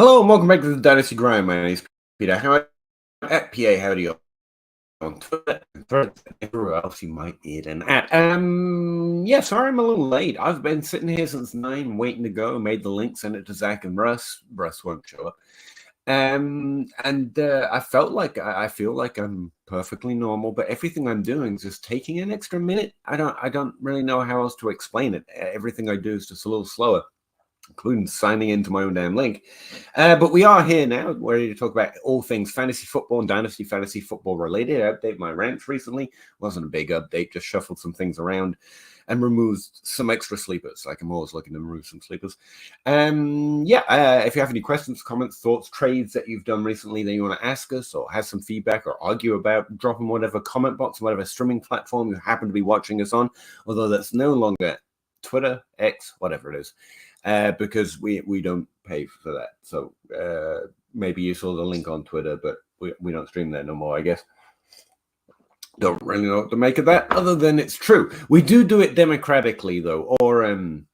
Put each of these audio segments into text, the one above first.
Hello and welcome back to the Dynasty Grind. My name is Peter Howard at PA Howdy on Twitter and Threads, and everywhere else you might need an at. Yeah, sorry I'm a little late. I've been sitting here since 9 waiting to go. Made the link, sent it to Zach and Russ. Russ won't show up. I feel like I'm perfectly normal, but everything I'm doing is just taking an extra minute. I don't really know how else to explain it. Everything I do is just a little slower, including signing into my own damn link. But we are here now, ready to talk about all things fantasy football and Dynasty fantasy football related. I updated my ranks recently. Wasn't a big update, just shuffled some things around and removed some extra sleepers. Like I'm always looking to remove some sleepers. If you have any questions, comments, thoughts, trades that you've done recently that you want to ask us or have some feedback or argue about, drop in whatever comment box, whatever streaming platform you happen to be watching us on, although that's no longer Twitter, X, whatever it is. Because we don't pay for that. So maybe you saw the link on Twitter, but we don't stream there no more, I guess. Don't really know what to make of that, other than it's true. We do it democratically, though, or I don't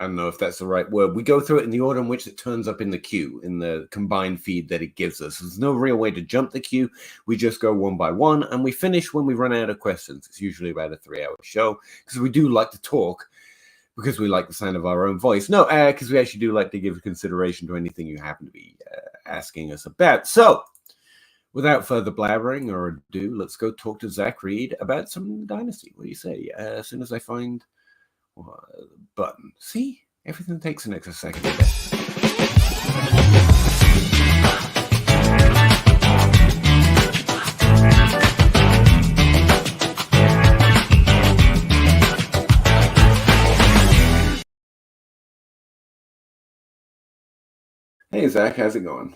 know if that's the right word. We go through it in the order in which it turns up in the queue, in the combined feed that it gives us. There's no real way to jump the queue. We just go one by one, and we finish when we run out of questions. It's usually about a 3-hour show, because we do like to talk, because we like the sound of our own voice. No, because we actually do like to give consideration to anything you happen to be asking us about. So, without further blabbering or ado, let's go talk to Zach Reed about some Dynasty. What do you say? As soon as I find the button. See? Everything takes an extra second. Hey, Zach, how's it going?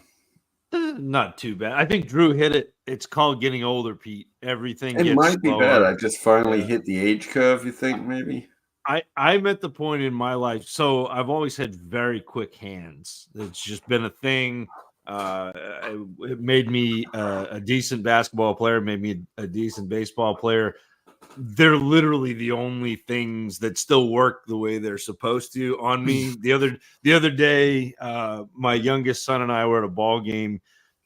Not too bad. I think Drew hit it. It's called getting older, Pete. Everything it gets might slower. Be bad. I just finally hit the age curve, you think, maybe? I'm at the point in my life. So I've always had very quick hands. It's just been a thing. It made me a decent basketball player, made me a decent baseball player. They're literally the only things that still work the way they're supposed to on me. The other day, my youngest son and I were at a ball game,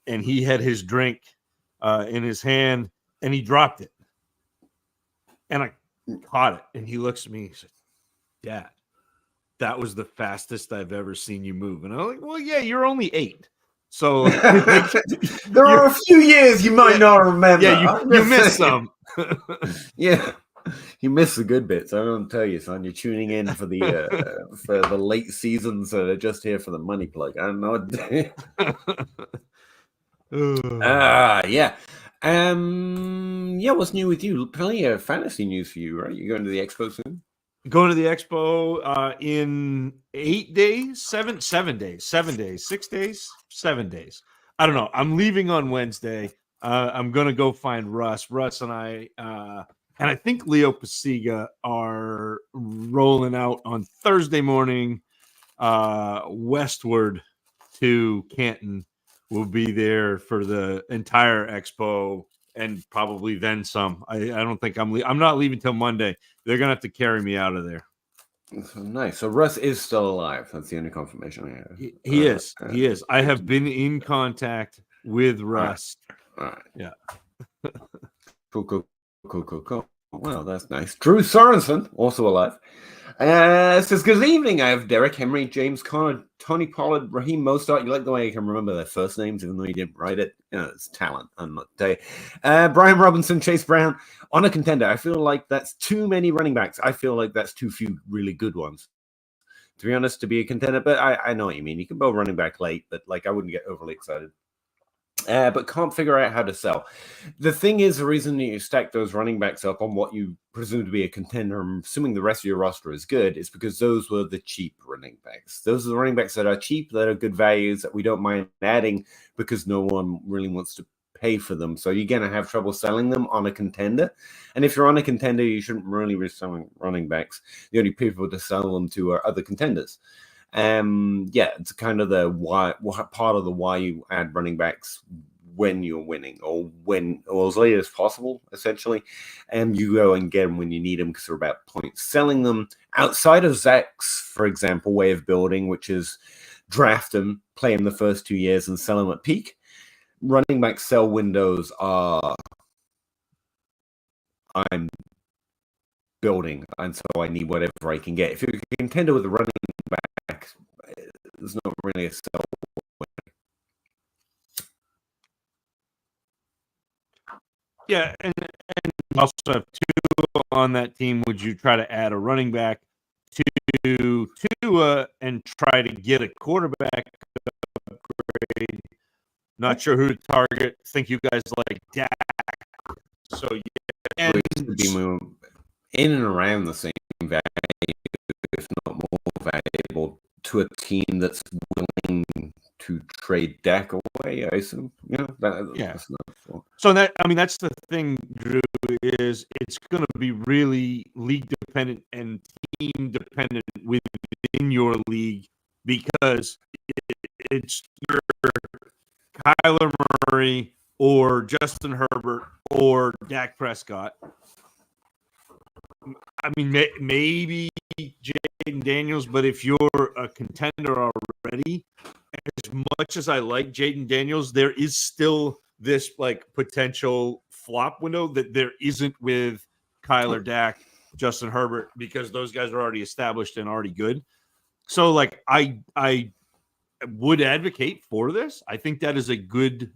and he had his drink in his hand, and he dropped it. And I caught it, and he looks at me and he said, "Dad, that was the fastest I've ever seen you move." And I'm like, "Well, yeah, you're only 8. So there are a few years you might not remember. Yeah, you missed some." Yeah, you missed the good bits. I don't tell you, son. You're tuning in for the late seasons that are just here for the money plug. I don't know. Yeah. What's new with you? Plenty of fantasy news for you, right? You're going to the expo soon? Going to the expo in 8 days, 7 days, 7 days, 6 days, 7 days. I don't know. I'm leaving on Wednesday. I'm going to go find Russ. Russ and I, and I think Leo Pasiga are rolling out on Thursday morning westward to Canton. We'll be there for the entire expo and probably then some. I don't think I'm not leaving till Monday. They're gonna have to carry me out of there. Nice. So Russ is still alive. That's the only confirmation I have. He is. He is. I have been in contact with Russ. All right. Yeah. Cool. Well, that's nice. Drew Sorensen, also alive. Says, good evening. I have Derek Henry, James Conner, Tony Pollard, Raheem Mostert. You like the way I can remember their first names, even though you didn't write it? It's talent, I'm not telling you. Brian Robinson, Chase Brown. On a contender, I feel like that's too many running backs. I feel like that's too few really good ones, to be honest, to be a contender. But I know what you mean. You can go running back late, but I wouldn't get overly excited. But can't figure out how to sell. The thing is, the reason you stack those running backs up on what you presume to be a contender, I'm assuming the rest of your roster is good, is because those were the cheap running backs. Those are the running backs that are cheap, that are good values, that we don't mind adding because no one really wants to pay for them. So you're going to have trouble selling them on a contender. And if you're on a contender, you shouldn't really be selling running backs. The only people to sell them to are other contenders. It's kind of the part of the why you add running backs when you're winning, or as late as possible, essentially. And you go and get them when you need them because they're about points. Selling them outside of Zach's, for example, way of building, which is draft them, play them the first 2 years, and sell them at peak. Running back sell windows are I'm building, and so I need whatever I can get. If you're a contender with a running back, there's not really a sell. Yeah, and you also have two on that team. Would you try to add a running back to and try to get a quarterback upgrade? Not sure who to target. Think you guys like Dak. So yeah, and be in and around the same value, if not more valuable, to a team that's willing to trade Dak away. I assume, yeah. That's so that's the thing, Drew. Is it's going to be really league dependent and team dependent within your league, because it's your Kyler Murray or Justin Herbert or Dak Prescott. I mean, maybe Jaden Daniels, but if you're a contender already, as much as I like Jaden Daniels, there is still this like potential flop window that there isn't with Kyler, Dak, Justin Herbert, because those guys are already established and already good. So like I would advocate for this. I think that is a good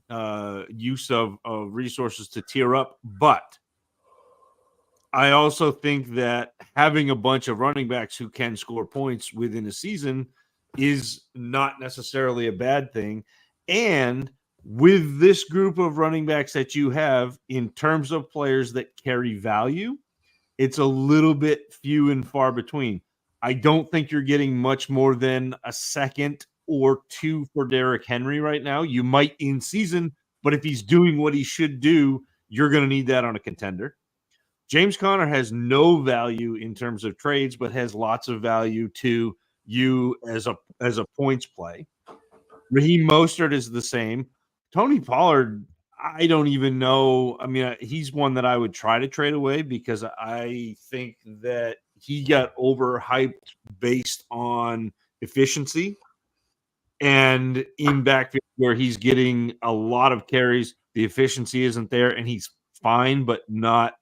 use of resources to tier up, but I also think that having a bunch of running backs who can score points within a season is not necessarily a bad thing. And with this group of running backs that you have, in terms of players that carry value, it's a little bit few and far between. I don't think you're getting much more than a second or two for Derrick Henry right now. You might in season, but if he's doing what he should do, you're going to need that on a contender. James Conner has no value in terms of trades, but has lots of value to you as a points play. Raheem Mostert is the same. Tony Pollard, I don't even know. I mean, he's one that I would try to trade away, because I think that he got overhyped based on efficiency. And in backfield where he's getting a lot of carries, the efficiency isn't there, and he's fine, but not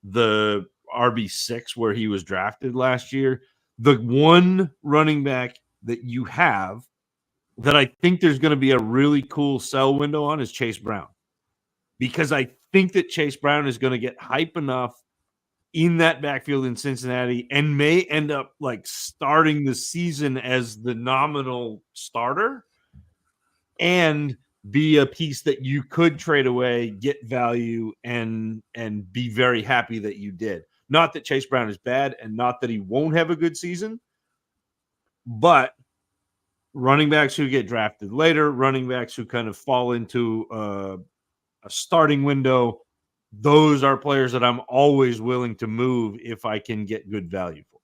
the RB6 where he was drafted last year. The one running back that you have that I think there's going to be a really cool sell window on is Chase Brown, because I think that Chase Brown is going to get hype enough in that backfield in Cincinnati and may end up like starting the season as the nominal starter and be a piece that you could trade away, get value, and be very happy that you did. Not that Chase Brown is bad, and not that he won't have a good season, but running backs who get drafted later, running backs who kind of fall into a starting window, those are players that I'm always willing to move if I can get good value for.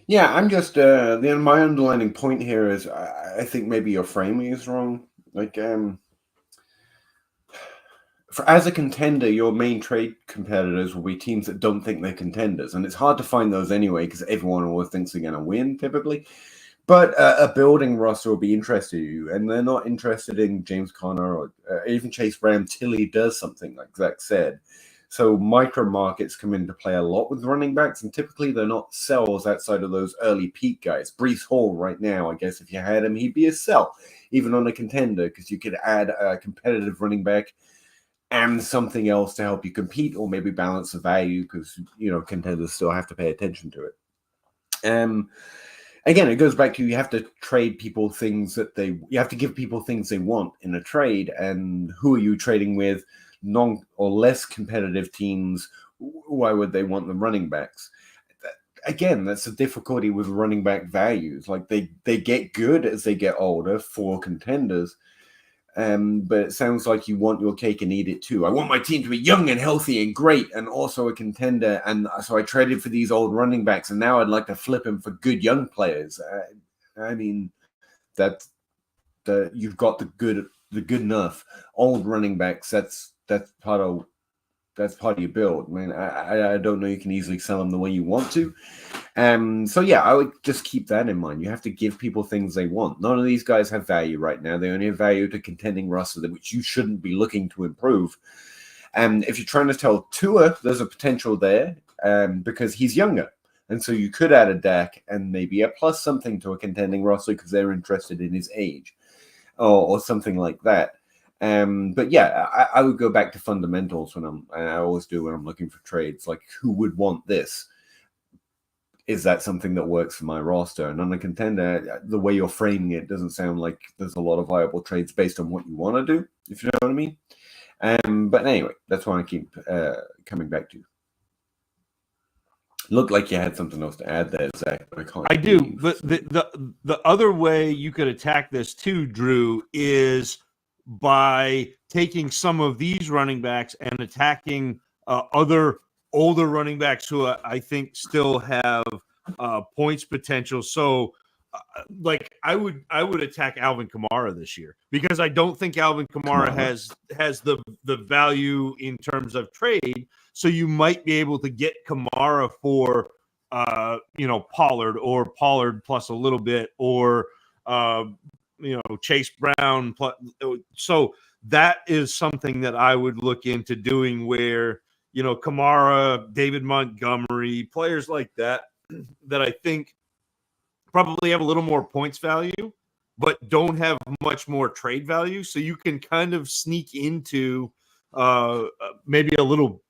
Yeah, I'm just my underlining point here is I think maybe your framing is wrong. Like, as a contender, your main trade competitors will be teams that don't think they're contenders, and it's hard to find those anyway because everyone always thinks they're going to win typically. But a building roster will be interested in you, and they're not interested in James Conner or even Chase Brown till he does something, like Zach said. So micro markets come into play a lot with running backs, and typically they're not sells outside of those early peak guys. Breece Hall right now, I guess if you had him, he'd be a sell, even on a contender, because you could add a competitive running back and something else to help you compete, or maybe balance the value, because contenders still have to pay attention to it. Again, it goes back to you have to trade people things that you have to give people things they want in a trade, and who are you trading with? Non or less competitive teams, why would they want the running backs? Again, that's the difficulty with running back values. Like they get good as they get older for contenders, but it sounds like you want your cake and eat it too. I want my team to be young and healthy and great and also a contender, and so I traded for these old running backs, and now I'd like to flip them for good young players. I mean, you've got the good enough old running backs. That's part of your build. I mean, I don't know you can easily sell them the way you want to. So yeah, I would just keep that in mind. You have to give people things they want. None of these guys have value right now. They only have value to contending roster, which you shouldn't be looking to improve. And if you're trying to tell Tua, there's a potential there because he's younger. And so you could add a Dak and maybe a plus something to a contending roster because they're interested in his age or something like that. But yeah, I would go back to fundamentals I always do when I'm looking for trades, like who would want this? Is that something that works for my roster? And on a contender, the way you're framing it doesn't sound like there's a lot of viable trades based on what you want to do, if you know what I mean. But anyway, that's what I keep coming back to. Looked like you had something else to add there, Zach. But I do, but the other way you could attack this too, Drew, is by taking some of these running backs and attacking other older running backs who I think still have points potential. So, like I would attack Alvin Kamara this year because I don't think Alvin Kamara has the value in terms of trade. So you might be able to get Kamara for Pollard or Pollard plus a little bit or Chase Brown plus. So that is something that I would look into doing where Kamara, David Montgomery, players like that I think probably have a little more points value, but don't have much more trade value. So you can kind of sneak into maybe a little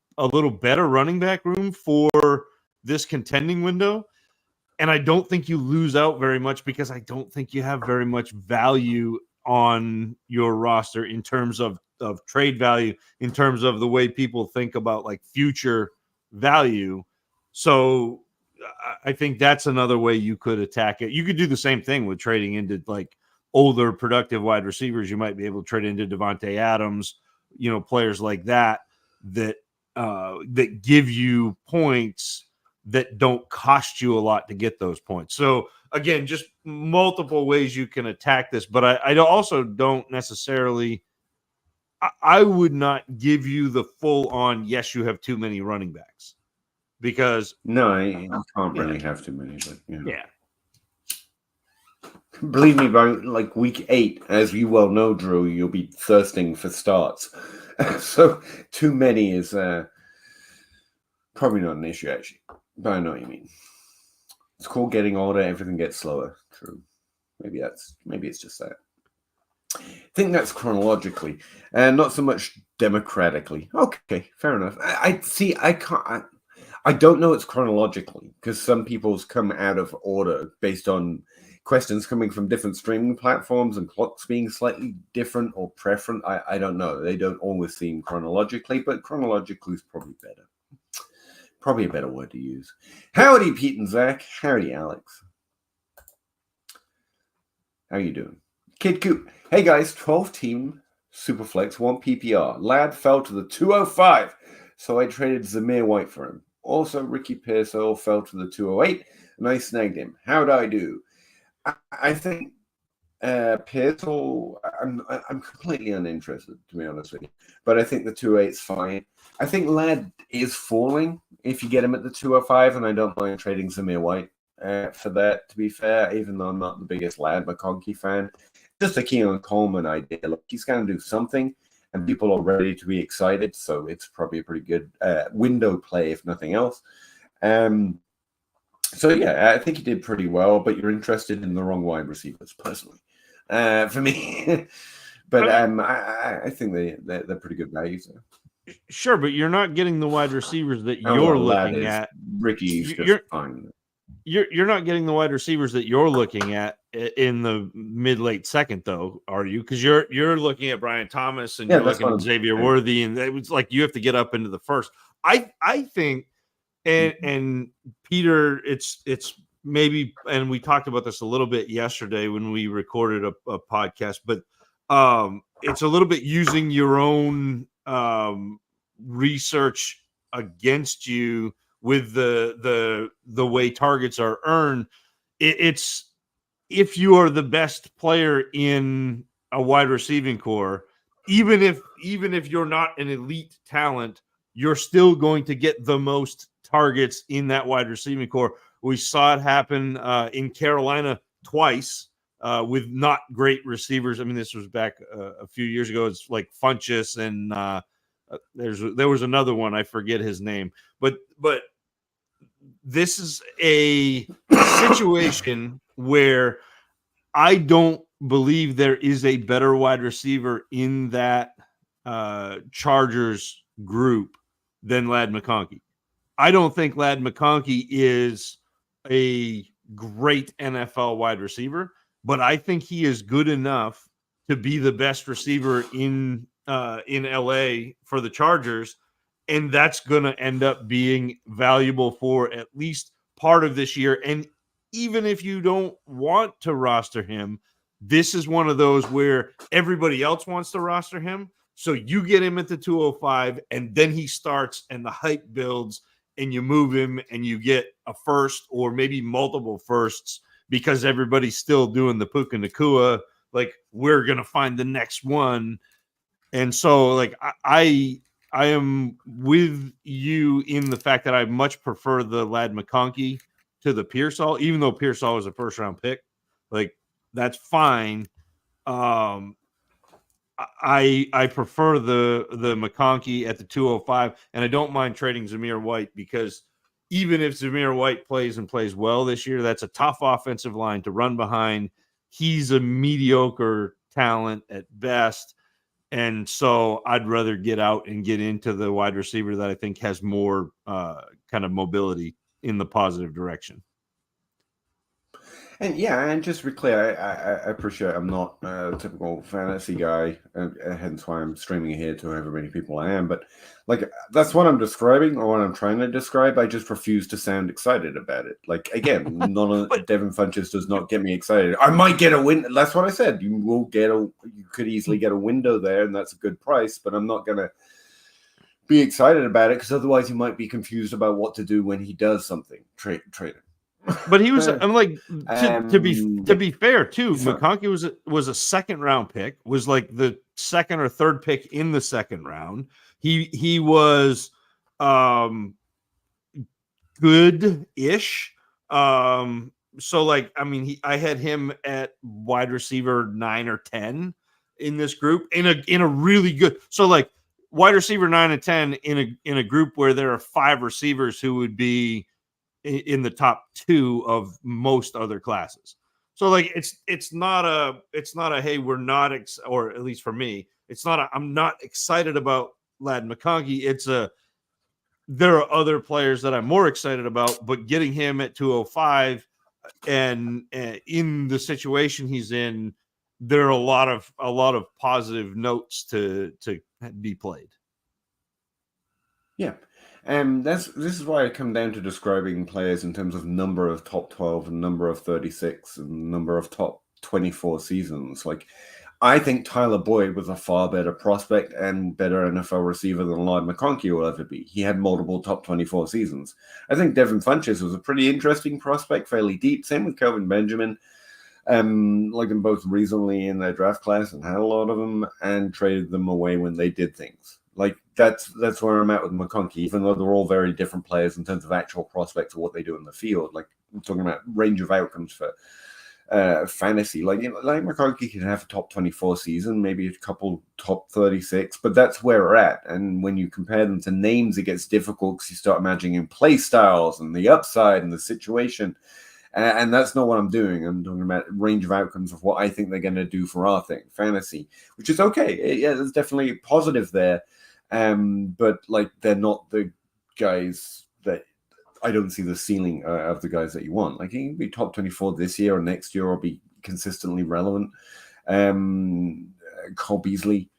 better running back room for this contending window. And I don't think you lose out very much because I don't think you have very much value on your roster in terms of trade value, in terms of the way people think about like future value. So I think that's another way you could attack it. You could do the same thing with trading into like older productive wide receivers. You might be able to trade into Devontae Adams, players like that give you points that don't cost you a lot to get those points. So again, just multiple ways you can attack this, but I also don't necessarily, I would not give you the full on, yes, you have too many running backs because no, you can't really have too many, but yeah. Believe me, by like week 8, as you well know, Drew, you'll be thirsting for starts. So too many is probably not an issue, actually. But I know what you mean. It's called getting older. Everything gets slower. True. Maybe it's just that. I think that's chronologically, and not so much democratically. Okay, fair enough. I don't know it's chronologically because some people's come out of order based on questions coming from different streaming platforms and clocks being slightly different or preferent. I don't know. They don't always seem chronologically, but chronologically is probably better. Probably a better word to use. Howdy, Pete and Zach. Howdy, Alex. How you doing? Kid Coop. Hey, guys. 12-team Superflex, 1 PPR. Lad fell to the 205, so I traded Zamir White for him. Also, Ricky Pearsall fell to the 208, and I snagged him. How'd I do? I think Pearsall, I'm completely uninterested, to be honest with you. But I think the 208's fine. I think Ladd is falling if you get him at the 205, and I don't mind trading Zamir White for that, to be fair, even though I'm not the biggest Ladd McConkey fan. Just a Keon Coleman idea. Look, he's going to do something, and people are ready to be excited, so it's probably a pretty good window play, if nothing else. So, yeah, I think he did pretty well, but you're interested in the wrong wide receivers, personally, for me. But I think they're pretty good values. So. Sure, but you're not getting the wide receivers that you're looking at. Ricky's just fine. You're not getting the wide receivers that you're looking at in the mid-late second, though, are you? Because you're looking at Brian Thomas and you're looking at Xavier Worthy, and it was like you have to get up into the first. I think, and Peter, it's maybe, and we talked about this a little bit yesterday when we recorded a podcast, but it's a little bit using your own research against you with the way targets are earned. It's if you are the best player in a wide receiving core, even if you're not an elite talent, you're still going to get the most targets in that wide receiving core, We saw it happen in Carolina twice with not great receivers. I mean, this was back a few years ago. It's like Funchess and there was another one. I forget his name, but this is a situation where I don't believe there is a better wide receiver in that Chargers group than Ladd McConkey. I don't think Ladd McConkey is a great NFL wide receiver, but I think he is good enough to be the best receiver in LA for the Chargers, and that's going to end up being valuable for at least part of this year. And even if you don't want to roster him, this is one of those where everybody else wants to roster him. So you get him at the 205, and then he starts, and the hype builds, and you move him, and you get a first or maybe multiple firsts because everybody's still doing the Puka Nakua. Like, we're going to find the next one. And so, like, I am with you in the fact that I much prefer the Ladd McConkey to the Pearsall, even though Pearsall was a first-round pick. Like, that's fine. I prefer the McConkey at the 205, and I don't mind trading Zamir White because even if Zamir White plays well this year, that's a tough offensive line to run behind. He's a mediocre talent at best, and so I'd rather get out and get into the wide receiver that I think has more kind of mobility in the positive direction. And yeah, and just to be clear, I appreciate I'm not a typical fantasy guy, and hence why I'm streaming here to however many people I am. But like, that's what I'm describing or what I'm trying to describe. I just refuse to sound excited about it. Like, again, none of Devin Funchess does not get me excited. I might get a win. That's what I said. You could easily get a window there, and that's a good price. But I'm not gonna be excited about it because otherwise you might be confused about what to do when he does something. Trade him. But he was, I'm like, to be fair too, McConkey was a second round pick, was like the second or third pick in the second round. He was good-ish. So like, I mean, I had him at wide receiver 9 or 10 in this group in a really good. So like wide receiver 9 and 10 in a group where there are 5 receivers who would be in the top 2 of most other classes. So like it's not a hey, we're not or at least for me, it's not I'm not excited about Ladd McConkey. It's there are other players that I'm more excited about, but getting him at 205 and in the situation he's in, there are a lot of positive notes to be played. Yeah. This is why I come down to describing players in terms of number of top 12 and number of 36 and number of top 24 seasons. Like, I think Tyler Boyd was a far better prospect and better NFL receiver than Ladd McConkey will ever be. He had multiple top 24 seasons. I think Devin Funchess was a pretty interesting prospect, fairly deep. Same with Kelvin Benjamin. Like them both reasonably in their draft class and had a lot of them and traded them away when they did things. Like, that's where I'm at with McConkey, even though they're all very different players in terms of actual prospects of what they do in the field. Like, I'm talking about range of outcomes for fantasy. Like, like McConkey can have a top 24 season, maybe a couple top 36, but that's where we're at. And when you compare them to names, it gets difficult because you start imagining play styles and the upside and the situation. And that's not what I'm doing. I'm talking about range of outcomes of what I think they're going to do for our thing, fantasy, which is okay. Yeah, there's definitely positive there. But like, they're not the guys that I don't see the ceiling of the guys that you want. Like, he can be top 24 this year or next year or be consistently relevant. Cole Beasley,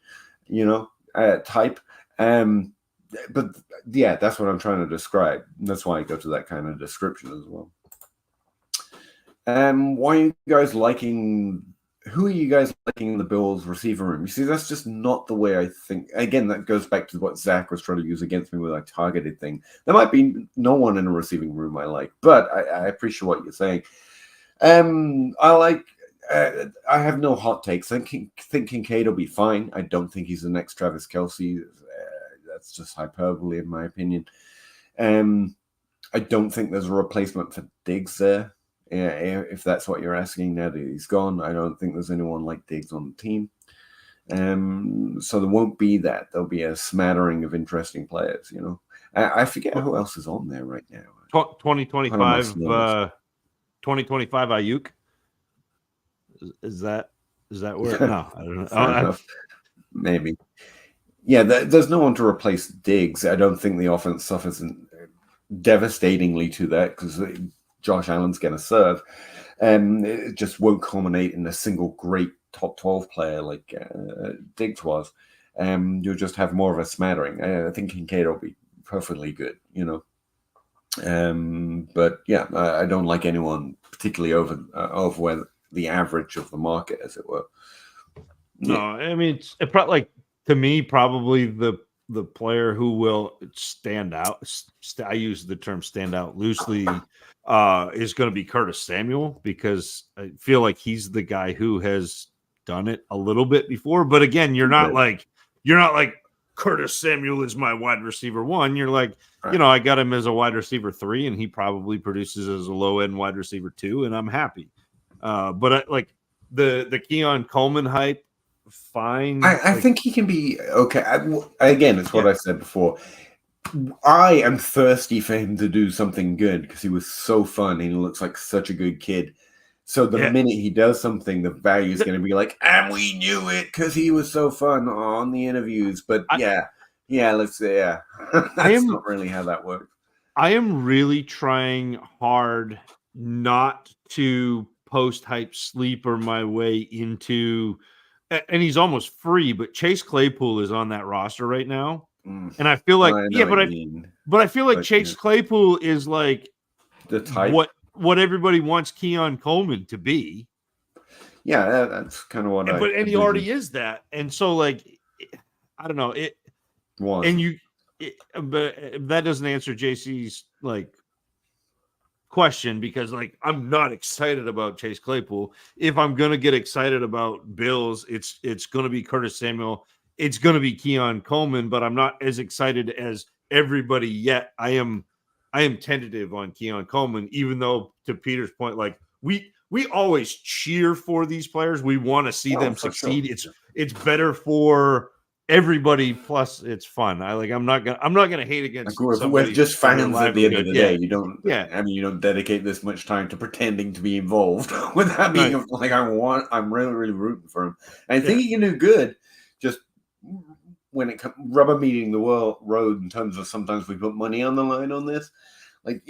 type. But yeah, that's what I'm trying to describe. That's why I go to that kind of description as well. Why are you guys liking? Who are you guys liking in the Bills receiver room? You see, that's just not the way I think. Again, that goes back to what Zach was trying to use against me with a targeted thing. There might be no one in a receiving room I like, but I appreciate what you're saying. I like. I have no hot takes. Think Kincaid will be fine. I don't think he's the next Travis Kelce. That's just hyperbole in my opinion. I don't think there's a replacement for Diggs there. Yeah, if that's what you're asking, now that he's gone, I don't think there's anyone like Diggs on the team. So there won't be that. There'll be a smattering of interesting players, you know. I forget who else is on there right now. 2025 Ayuk. Is that where? No, I don't know. Fair enough. Maybe. Yeah, there's no one to replace Diggs. I don't think the offense suffers devastatingly to that because Josh Allen's going to serve. It just won't culminate in a single great top 12 player like Diggs was. You'll just have more of a smattering. I think Kincaid will be perfectly good, you know. But yeah, I don't like anyone particularly over where the average of the market, as it were. No, I mean, it probably, like, to me, probably the player who will stand out. I use the term "stand out" loosely. Is going to be Curtis Samuel, because I feel like he's the guy who has done it a little bit before. But again, you're not like Curtis Samuel is my wide receiver 1. You're like, right. You know, I got him as a wide receiver 3, and he probably produces as a low end wide receiver 2, and I'm happy. But like the Keon Coleman hype, fine. I think he can be okay. Again, it's what I said before. I am thirsty for him to do something good because he was so fun and he looks like such a good kid. So the minute he does something, the value is going to be like, and we knew it because he was so fun on the interviews. But let's say, that's not really how that works. I am really trying hard not to post-hype sleeper my way into, and he's almost free, but Chase Claypool is on that roster right now. And I feel like, I feel like Chase Claypool is like the type what everybody wants Keon Coleman to be. Yeah, that's kind of what and he already is that. And so, like, I don't know it. But that doesn't answer JC's like question, because like I'm not excited about Chase Claypool. If I'm gonna get excited about Bills, it's gonna be Curtis Samuel. It's going to be Keon Coleman, but I'm not as excited as everybody yet. I am tentative on Keon Coleman, even though, to Peter's point, like we always cheer for these players. We want to see them succeed. Sure. It's better for everybody. Plus, it's fun. I'm not gonna hate against. We're just fans at the end of the day. You don't. I mean, you don't dedicate this much time to pretending to be involved. With that being like, I'm really, really rooting for him. And I think he can do good. Just when it comes rubber meeting the road in terms of sometimes we put money on the line on this, like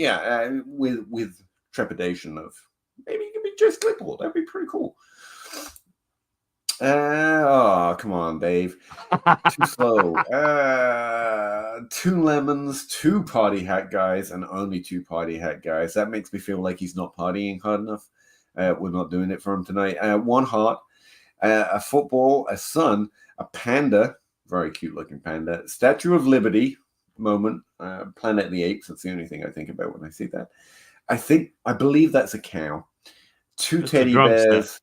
with trepidation of maybe it could be just Claypool. That'd be pretty cool. Come on, Dave. Too slow. 2 lemons, 2 party hat guys, and only 2 party hat guys. That makes me feel like he's not partying hard enough. We're not doing it for him tonight. 1 heart, a football, a sun, a panda, very cute looking panda, Statue of Liberty moment, Planet of the Apes. That's the only thing I think about when I see that. I believe that's a cow. 2 teddy bears.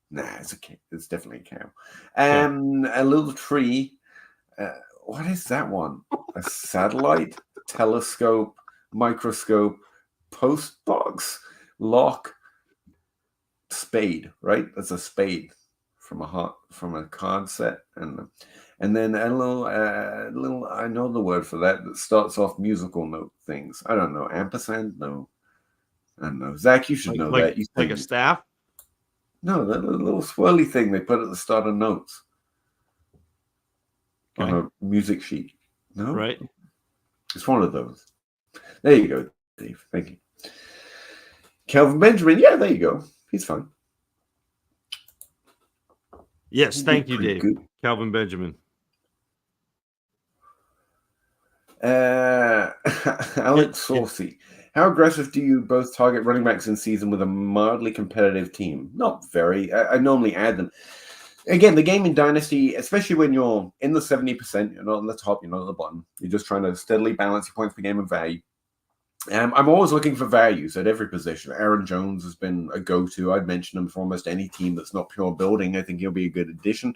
Nah, it's definitely a cow. A little tree. What is that one? A satellite, telescope, microscope, post box, lock, spade, right? That's a spade from a card set, and then a little I know the word for that starts off musical note things. I don't know. Ampersand? No. I don't know. Zach, you should know that. You like a staff? No, that little swirly thing they put at the start of notes on a music sheet. No? Right. It's one of those. There you go, Dave. Thank you. Kelvin Benjamin. Yeah, there you go. He's fine. Yes, thank you, Dave. Good. Kelvin Benjamin. Alex Saucy. How aggressive do you both target running backs in season with a mildly competitive team? Not very. I normally add them. Again, the game in Dynasty, especially when you're in the 70%, you're not on the top, you're not at the bottom. You're just trying to steadily balance your points per game and value. I'm always looking for values at every position. Aaron Jones has been a go-to. I'd mention him for almost any team that's not pure building. I think he'll be a good addition.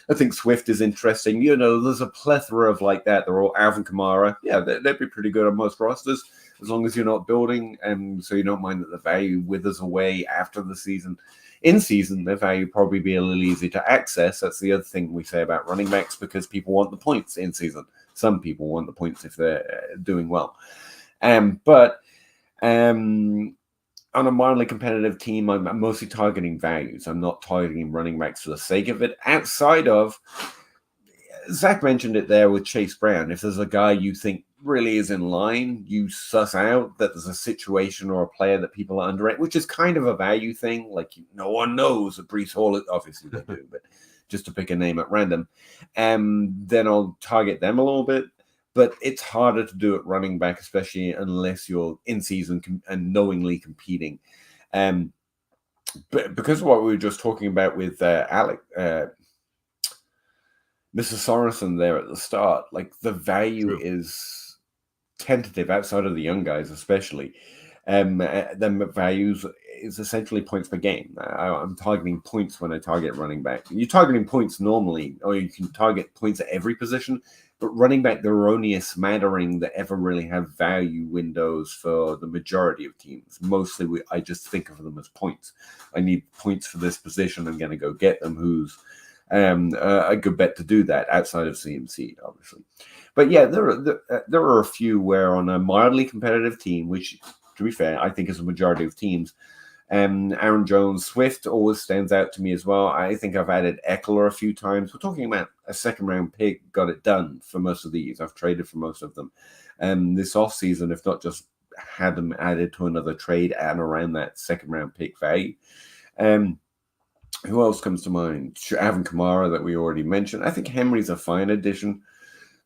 I think Swift is interesting. There's a plethora of like that. They're all Alvin Kamara. Yeah, they'd be pretty good on most rosters as long as you're not building, and so you don't mind that the value withers away after the season. In season, their value probably be a little easy to access. That's the other thing we say about running backs, because people want the points in season. Some people want the points if they're doing well. But on a mildly competitive team, I'm mostly targeting values. I'm not targeting running backs for the sake of it. Outside of, Zach mentioned it there with Chase Brown. If there's a guy you think really is in line, you suss out that there's a situation or a player that people are underrated, which is kind of a value thing. Like, no one knows that Breece Hall, obviously they do, but just to pick a name at random, then I'll target them a little bit. But it's harder to do at running back, especially unless you're in season and knowingly competing. But because of what we were just talking about with Alec, Mr. Sorensen there at the start, like the value is tentative outside of the young guys, especially. The values is essentially points per game. I'm targeting points when I target running back. You're targeting points normally, or you can target points at every position. But running back, there are only a smattering that ever really have value windows for the majority of teams. Mostly, I just think of them as points. I need points for this position. I'm going to go get them. Who's a good bet to do that outside of CMC, obviously. But yeah, there are a few where on a mildly competitive team, which, to be fair, I think is a majority of teams, Aaron Jones, Swift always stands out to me as well. I think I've added Eckler a few times. We're talking about a second-round pick, got it done for most of these. I've traded for most of them. This offseason, if not just had them added to another trade and around that second-round pick value. Who else comes to mind? Alvin Kamara, that we already mentioned. I think Henry's a fine addition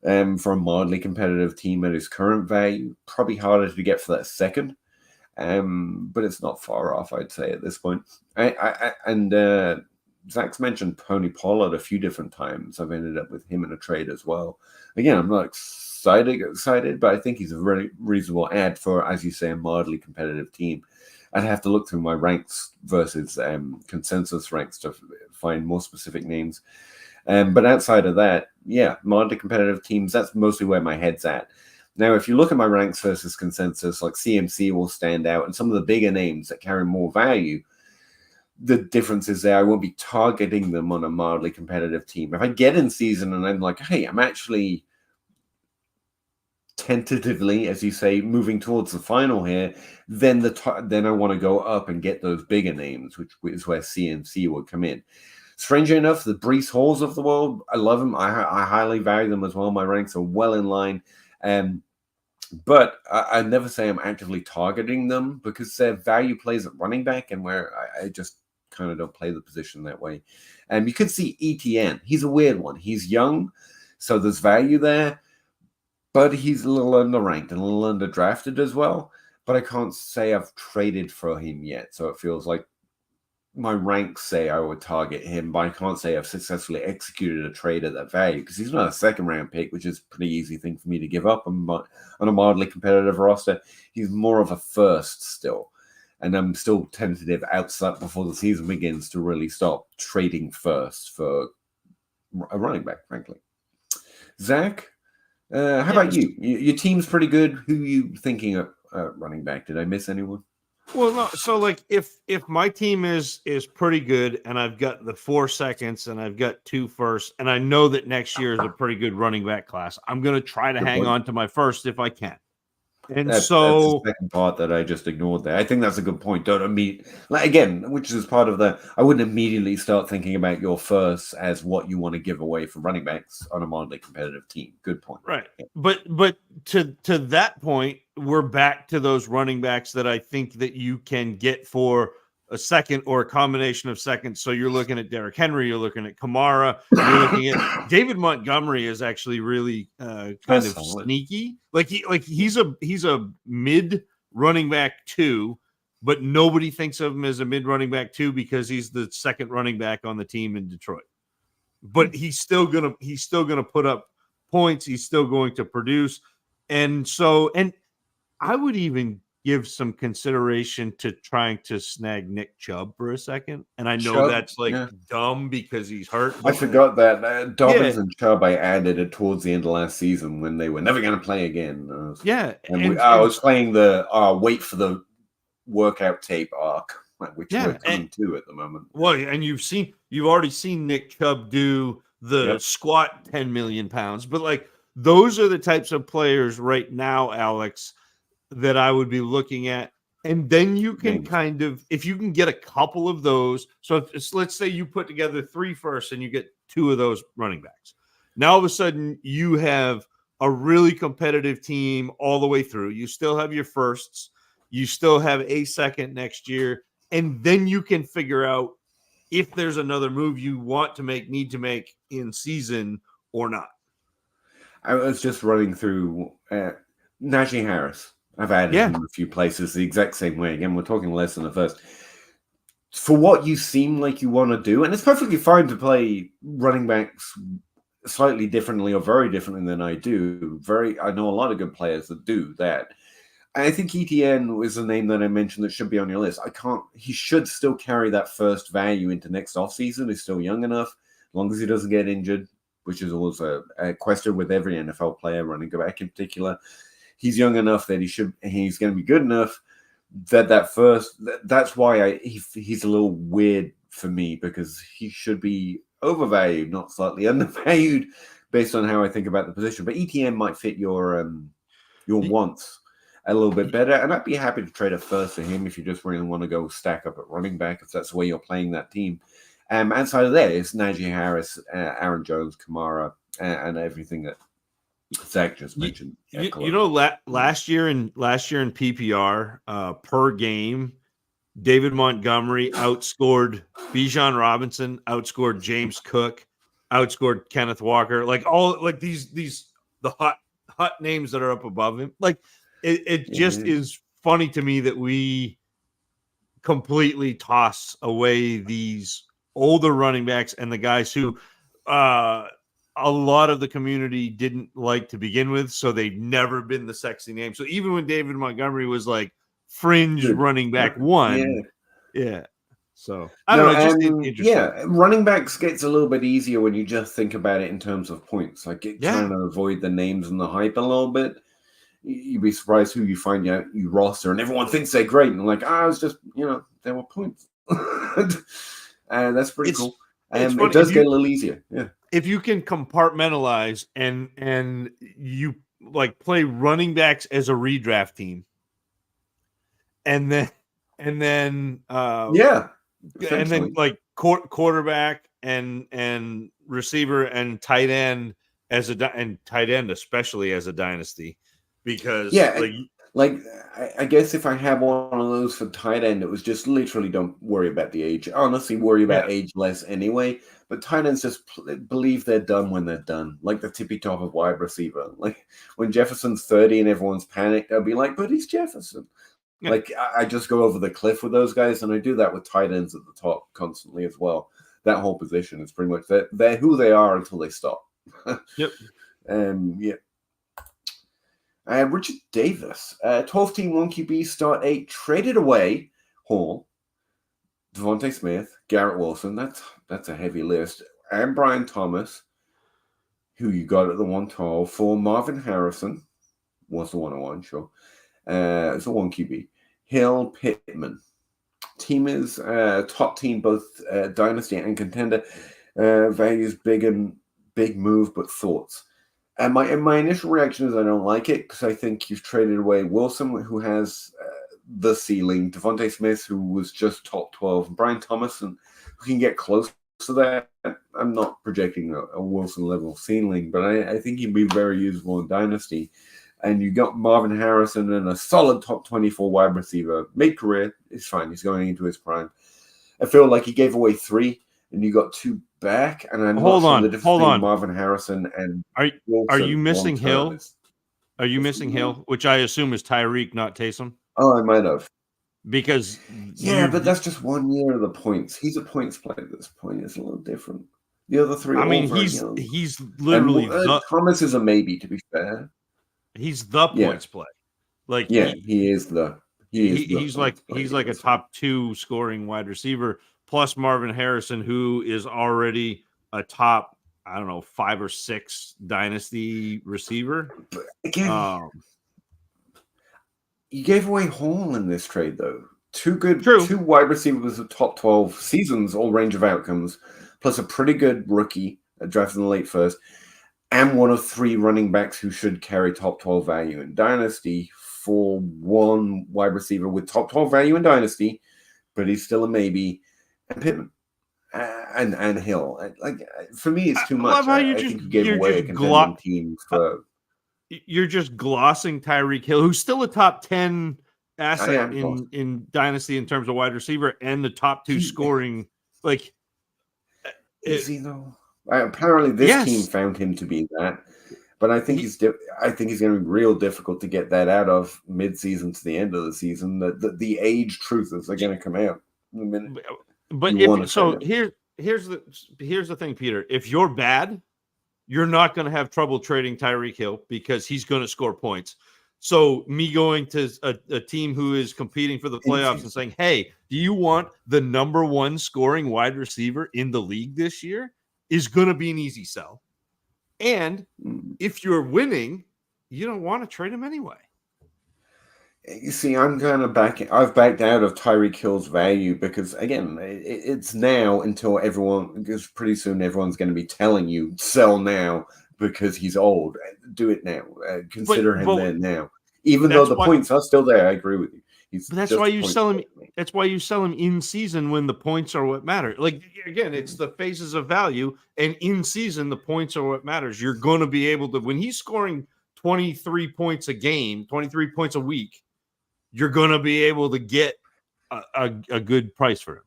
for a mildly competitive team at his current value. Probably harder to get for that second. But it's not far off, I'd say, at this point. Zach's mentioned Tony Pollard a few different times. I've ended up with him in a trade as well. Again, I'm not excited, but I think he's a really reasonable add for, as you say, a mildly competitive team. I'd have to look through my ranks versus consensus ranks to find more specific names. But outside of that, yeah, mildly competitive teams, that's mostly where my head's at. Now, if you look at my ranks versus consensus, like CMC will stand out, and some of the bigger names that carry more value, the difference is there. I won't be targeting them on a mildly competitive team. If I get in season and I'm like, hey, I'm actually tentatively, as you say, moving towards the final here, then I want to go up and get those bigger names, which is where CMC would come in. Strangely enough, the Breece Halls of the world, I love them. I highly value them as well. My ranks are well in line. But I never say I'm actively targeting them because their value plays at running back, and where I just kind of don't play the position that way. And you could see ETN. He's a weird one. He's young, so there's value there, but he's a little underranked and a little underdrafted as well. But I can't say I've traded for him yet, so it feels like my ranks say I would target him, but I can't say I've successfully executed a trade at that value because he's not a second-round pick, which is a pretty easy thing for me to give up on a mildly competitive roster. He's more of a first still, and I'm still tentative outside before the season begins to really start trading first for a running back, frankly. Zach, how about you? Your team's pretty good. Who are you thinking of running back? Did I miss anyone? Well, no. So, like, if my team is pretty good, and I've got the 4 seconds, and I've got 2 firsts, and I know that next year is a pretty good running back class, I'm going to try to hang on to my first if I can. And that's the second part that I just ignored there. I think that's a good point. Don't again, which is part of I wouldn't immediately start thinking about your first as what you want to give away for running backs on a mildly competitive team. Good point. Right. Yeah. But to that point, we're back to those running backs that I think that you can get for a second or a combination of seconds. So you're looking at Derrick Henry, you're looking at Kamara, you're looking at David Montgomery is actually really kind of sneaky. Like he's a mid running back 2, but nobody thinks of him as a mid running back 2 because he's the second running back on the team in Detroit. But he's still gonna put up points. He's still going to produce, and I would even give some consideration to trying to snag Nick Chubb for a second. And I know Chubb, that's like dumb because he's hurt. I forgot that Dobbins Yeah. and Chubb I added it towards the end of last season when they were never going to play again. I was playing the wait for the workout tape arc, which we're coming to at the moment. Well, and you've already seen Nick Chubb do the squat 10 million pounds, but like those are the types of players right now, Alex, that I would be looking at. And then you can kind of, if you can get a couple of those. So let's say you put together 3 firsts and you get 2 of those running backs. Now all of a sudden you have a really competitive team all the way through. You still have your firsts. You still have a second next year. And then you can figure out if there's another move you want to make, need to make in season or not. I was just running through Najee Harris. I've added him a few places the exact same way. Again, we're talking less than the first. For what you seem like you want to do, and it's perfectly fine to play running backs slightly differently or very differently than I do. I know a lot of good players that do that. I think ETN was a name that I mentioned that should be on your list. He should still carry that first value into next offseason. He's still young enough, as long as he doesn't get injured, which is always a question with every NFL player, running back in particular. He's young enough that he's going to be good enough that's why he's a little weird for me, because he should be overvalued, not slightly undervalued based on how I think about the position. But ETN might fit your wants a little bit better, and I'd be happy to trade a first for him if you just really want to go stack up at running back, if that's the way you're playing that team. Outside of that, it's Najee Harris, Aaron Jones, Kamara, and everything that Zach just mentioned. Last year in PPR per game, David Montgomery outscored Bijan Robinson, outscored James Cook, outscored Kenneth Walker, the hot names that are up above him. Like it just is funny to me that we completely toss away these older running backs and the guys who a lot of the community didn't like to begin with, so they've never been the sexy name. So even when David Montgomery was like fringe running back one, So I don't know, just interesting. Running backs gets a little bit easier when you just think about it in terms of points. Like trying to avoid the names and the hype a little bit. You'd be surprised who you find out you roster, and everyone thinks they're great. And like, it's just there were points. That's pretty cool. And it does get a little easier. Yeah. If you can compartmentalize and you like play running backs as a redraft team, and then like quarterback and receiver and tight end especially as a dynasty, because I guess if I had one of those for tight end, it was just literally don't worry about the age. Honestly, worry about age less anyway. But tight ends just believe they're done when they're done, like the tippy top of wide receiver. Like when Jefferson's 30 and everyone's panicked, I'll be like, but he's Jefferson. Yeah. Like I just go over the cliff with those guys, and I do that with tight ends at the top constantly as well. That whole position is pretty much they're who they are until they stop. Yep. Richard Davis, 12-team 1QB start 8, traded away Hall, Devontae Smith, Garrett Wilson. That's a heavy list, and Brian Thomas, who you got at the 112 for Marvin Harrison, was the 101, sure. It's a 1QB. Hill, Pittman. Team is top team, both dynasty and contender. Values big move, but thoughts. And my initial reaction is I don't like it, because I think you've traded away Wilson, who has the ceiling, Devontae Smith, who was just top 12, and Brian Thomas, and who can get close to that. I'm not projecting a Wilson level ceiling, but I think he'd be very useful in Dynasty. And you got Marvin Harrison and a solid top 24 wide receiver, mid-career. It's fine. He's going into his prime. I feel like he gave away 3, and you got 2 back. And I'm hold on. Marvin Harrison and Wilson. Are you missing Hill? Are you missing Hill? Which I assume is Tyreek, not Taysom. Oh, I might have. Because but that's just 1 year of the points. He's a points player at this point. It's a little different. The other 3. I mean, he's literally Thomas is a maybe, to be fair. He's the points play. Like he is the. he's like a top 2 scoring wide receiver, plus Marvin Harrison, who is already a top, I don't know, 5 or 6 dynasty receiver. But again, you gave away Hall in this trade, though. Two wide receivers with top 12 seasons, all range of outcomes, plus a pretty good rookie drafted in the late first, and one of 3 running backs who should carry top 12 value in Dynasty for one wide receiver with top 12 value in Dynasty, but he's still a maybe, and Pittman and Hill. Like, for me, it's too much. I think you gave away a contending team for... You're just glossing Tyreek Hill, who's still a top 10 asset in Dynasty in terms of wide receiver and the top 2 scoring. Like, is he though? Apparently, this team found him to be that, but I think he's going to be real difficult to get that out of mid-season to the end of the season. The age truths are going to come out in a minute. But here's the thing, Peter. If you're bad, you're not going to have trouble trading Tyreek Hill because he's going to score points. So me going to a team who is competing for the playoffs and saying, hey, do you want the number 1 scoring wide receiver in the league this year is going to be an easy sell. And if you're winning, you don't want to trade him anyway. You see, I've backed out of Tyreek Hill's value because, again, it's now until because pretty soon everyone's going to be telling you, sell now because he's old. Do it now. Consider him there now. Even though the points are still there, I agree with you. That's why you sell him. That's why you sell him in season when the points are what matter. Like, again, it's the phases of value, and in season the points are what matters. You're going to be able to, when he's scoring 23 points a game, 23 points a week, you're going to be able to get a good price for him.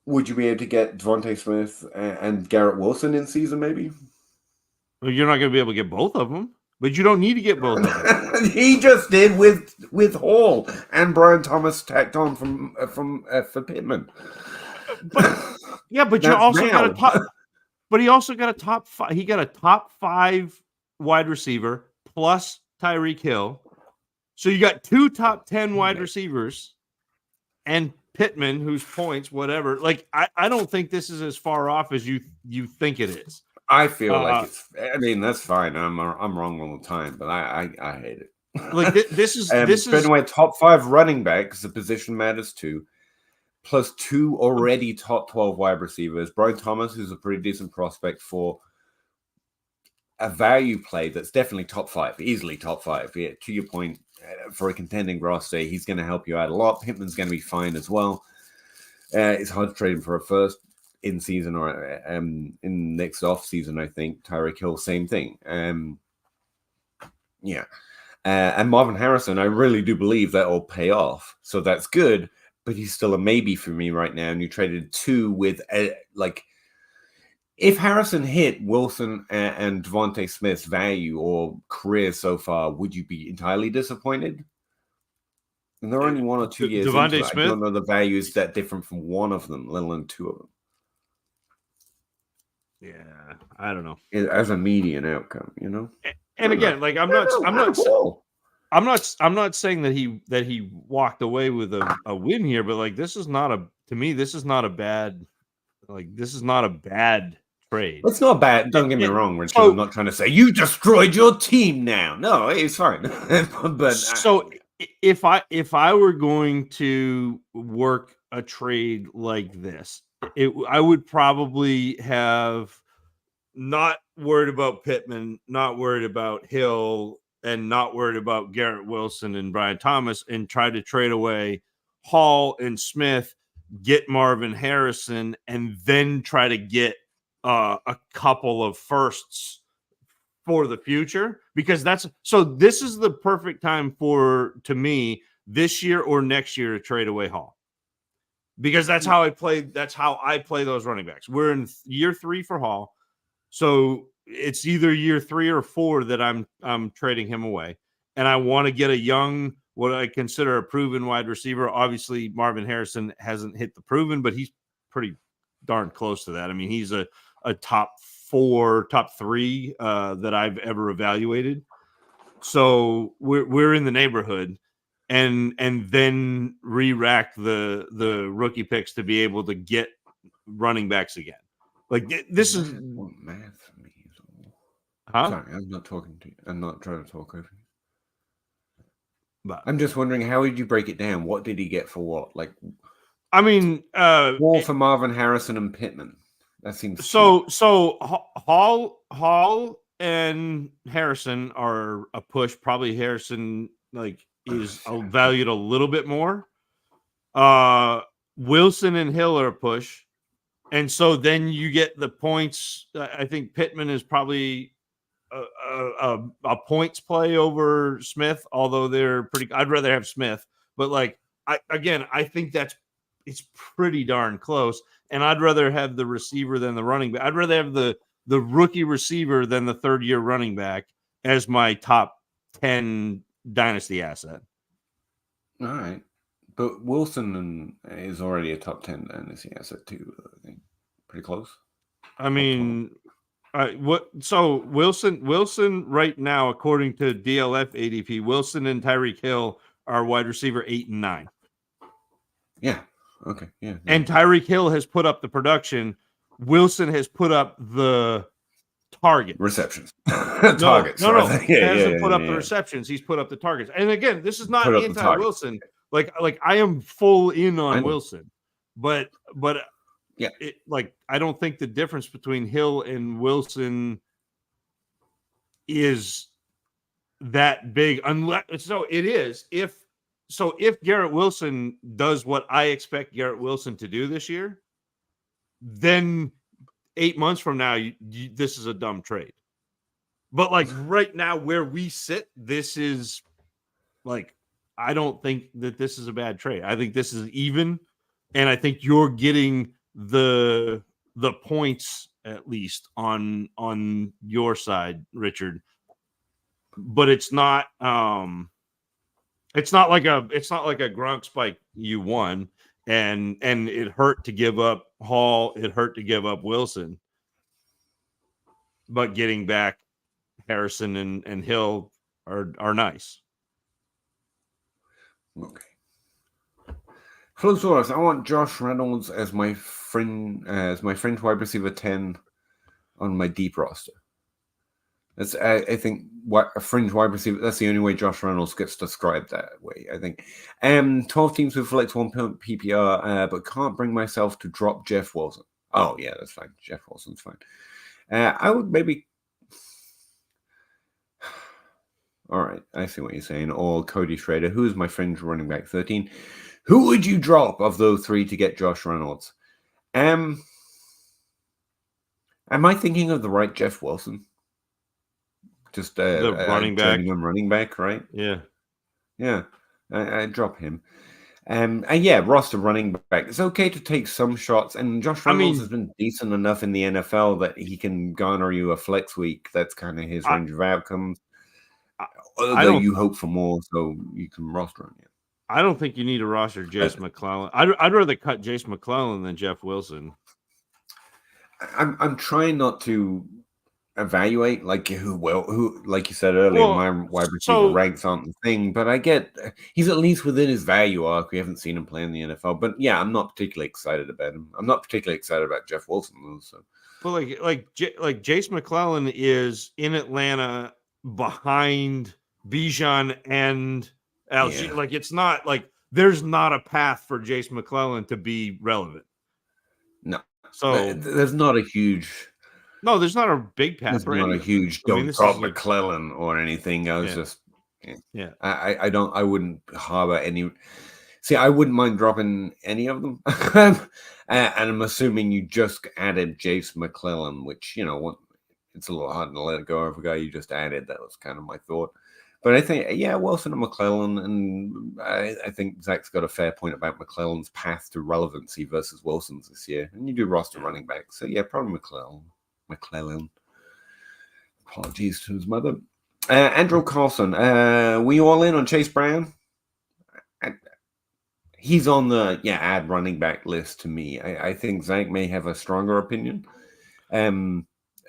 Would you be able to get Devontae Smith and Garrett Wilson in season? Maybe. Well, you're not going to be able to get both of them. But you don't need to get both of them. He just did with Hall and Brian Thomas tacked on for Pittman. But you also got a top. But he also got a top 5. He got a top 5 wide receiver plus Tyreek Hill. So you got 2 top 10 wide receivers, and Pittman, whose points, whatever. Like, I don't think this is as far off as you think it is. I feel like it's. I mean, that's fine. I'm wrong all the time, but I hate it. Like this is anyway, top 5 running backs. The position matters too. Plus 2 already top 12 wide receivers. Brian Thomas, who's a pretty decent prospect for a value play that's definitely top 5, easily top 5. Yeah, to your point, for a contending roster, he's going to help you out a lot. Pittman's going to be fine as well. It's hard to trade him for a first. In season or in next off season, I think Tyreek Hill, same thing. And Marvin Harrison, I really do believe that will pay off. So that's good, but he's still a maybe for me right now. And you traded 2 with if Harrison hit Wilson and Devontae Smith's value or career so far, would you be entirely disappointed? And they're only 1 or 2 years Devontae into it. Smith? I don't know the value is that different from one of them, let alone 2 of them. Yeah, I don't know. As a median outcome, you know. And again, like I'm not saying that he walked away with a win here, but like this is not a bad trade. It's not bad. Don't get me wrong, Richard. I'm not trying to say you destroyed your team now. No, it's fine. But so if I were going to work a trade like this, I would probably have not worried about Pittman, not worried about Hill, and not worried about Garrett Wilson and Brian Thomas, and try to trade away Hall and Smith, get Marvin Harrison, and then try to get a couple of firsts for the future. Because this is the perfect time to me, this year or next year, to trade away Hall. Because that's how I play those running backs. We're in year 3 for Hall. So it's either year 3 or 4 that I'm trading him away. And I want to get a young, what I consider a proven wide receiver. Obviously, Marvin Harrison hasn't hit the proven, but he's pretty darn close to that. I mean, he's a top 4, top 3 that I've ever evaluated. So we're in the neighborhood. and then re-rack the rookie picks to be able to get running backs again. Like this is math for me. huh? Sorry, I'm not talking to you. I'm not trying to talk over you. But I'm just wondering, how did you break it down? What did he get for what? Like, I mean, Wall for Marvin Harrison and Pittman. That seems so Hall and Harrison are a push. Probably Harrison is valued a little bit more. Wilson and Hill are a push. And so then you get the points. I think Pittman is probably a points play over Smith, although they're pretty. I'd rather have Smith, but I think it's pretty darn close. And I'd rather have the receiver than the running back. I'd rather have the rookie receiver than the third-year running back as my top 10 dynasty asset. All right. But Wilson is already a top 10 dynasty asset too, I think. Pretty close. I mean, so Wilson right now, according to DLF ADP, Wilson and Tyreek Hill are wide receiver 8 and 9. Yeah. Okay. Yeah. And Tyreek Hill has put up the production. Wilson has put up the target receptions. Targets. No. He hasn't put up the receptions. He's put up the targets. And again, this is not anti-Wilson. Like I am full in on Wilson, but yeah, I don't think the difference between Hill and Wilson is that big. Unless it is. If Garrett Wilson does what I expect Garrett Wilson to do this year, then 8 months from now, this is a dumb trade. But right now, where we sit, this is I don't think that this is a bad trade. I think this is even, and I think you're getting the points at least on your side, Richard. But it's not like a Gronk spike you won, and it hurt to give up Hall, it hurt to give up Wilson, but getting back Harrison and Hill are nice. Okay. Flosaurus, I want Josh Reynolds as my friend wide receiver 10 on my deep roster. That's I think a fringe wide receiver. That's the only way Josh Reynolds gets described that way, I think. 12 teams with flex 1 PPR, but can't bring myself to drop Jeff Wilson. Oh yeah, that's fine. Jeff Wilson's fine. I would maybe. All right, I see what you're saying. Or Cody Schrader, who is my fringe running back 13. Who would you drop of those three to get Josh Reynolds? Am I thinking of the right Jeff Wilson? Just the running back, running back, right? Yeah. I drop him. And yeah, roster running back. It's okay to take some shots, and Josh Reynolds has been decent enough in the NFL that he can garner you a flex week. That's kind of his range of outcomes. Although you hope for more, so you can roster him. Yeah. I don't think you need to roster Jace McClellan. I'd rather cut Jace McClellan than Jeff Wilson. I'm trying not to evaluate who like you said earlier, my wide receiver ranks aren't the thing, but I get he's at least within his value arc. We haven't seen him play in the NFL, but yeah, I'm not particularly excited about him. I'm not particularly excited about Jeff Wilson though. So, well, Jace McClellan is in Atlanta behind Bijan and Algie. Yeah. It's not there's not a path for Jace McClellan to be relevant. No, so there's not a huge. No, there's not a big path. There's not a huge don't drop McClellan or anything. I was just, I wouldn't harbor any. See, I wouldn't mind dropping any of them, and I'm assuming you just added Jace McClellan, which it's a little hard to let it go of a guy you just added. That was kind of my thought. But I think, Wilson and McClellan, and I think Zach's got a fair point about McClellan's path to relevancy versus Wilson's this year. And you do roster running back, so probably McClellan. Apologies to his mother. Andrew Carlson. We all in on Chase Brown? He's on the add running back list to me. I think Zach may have a stronger opinion.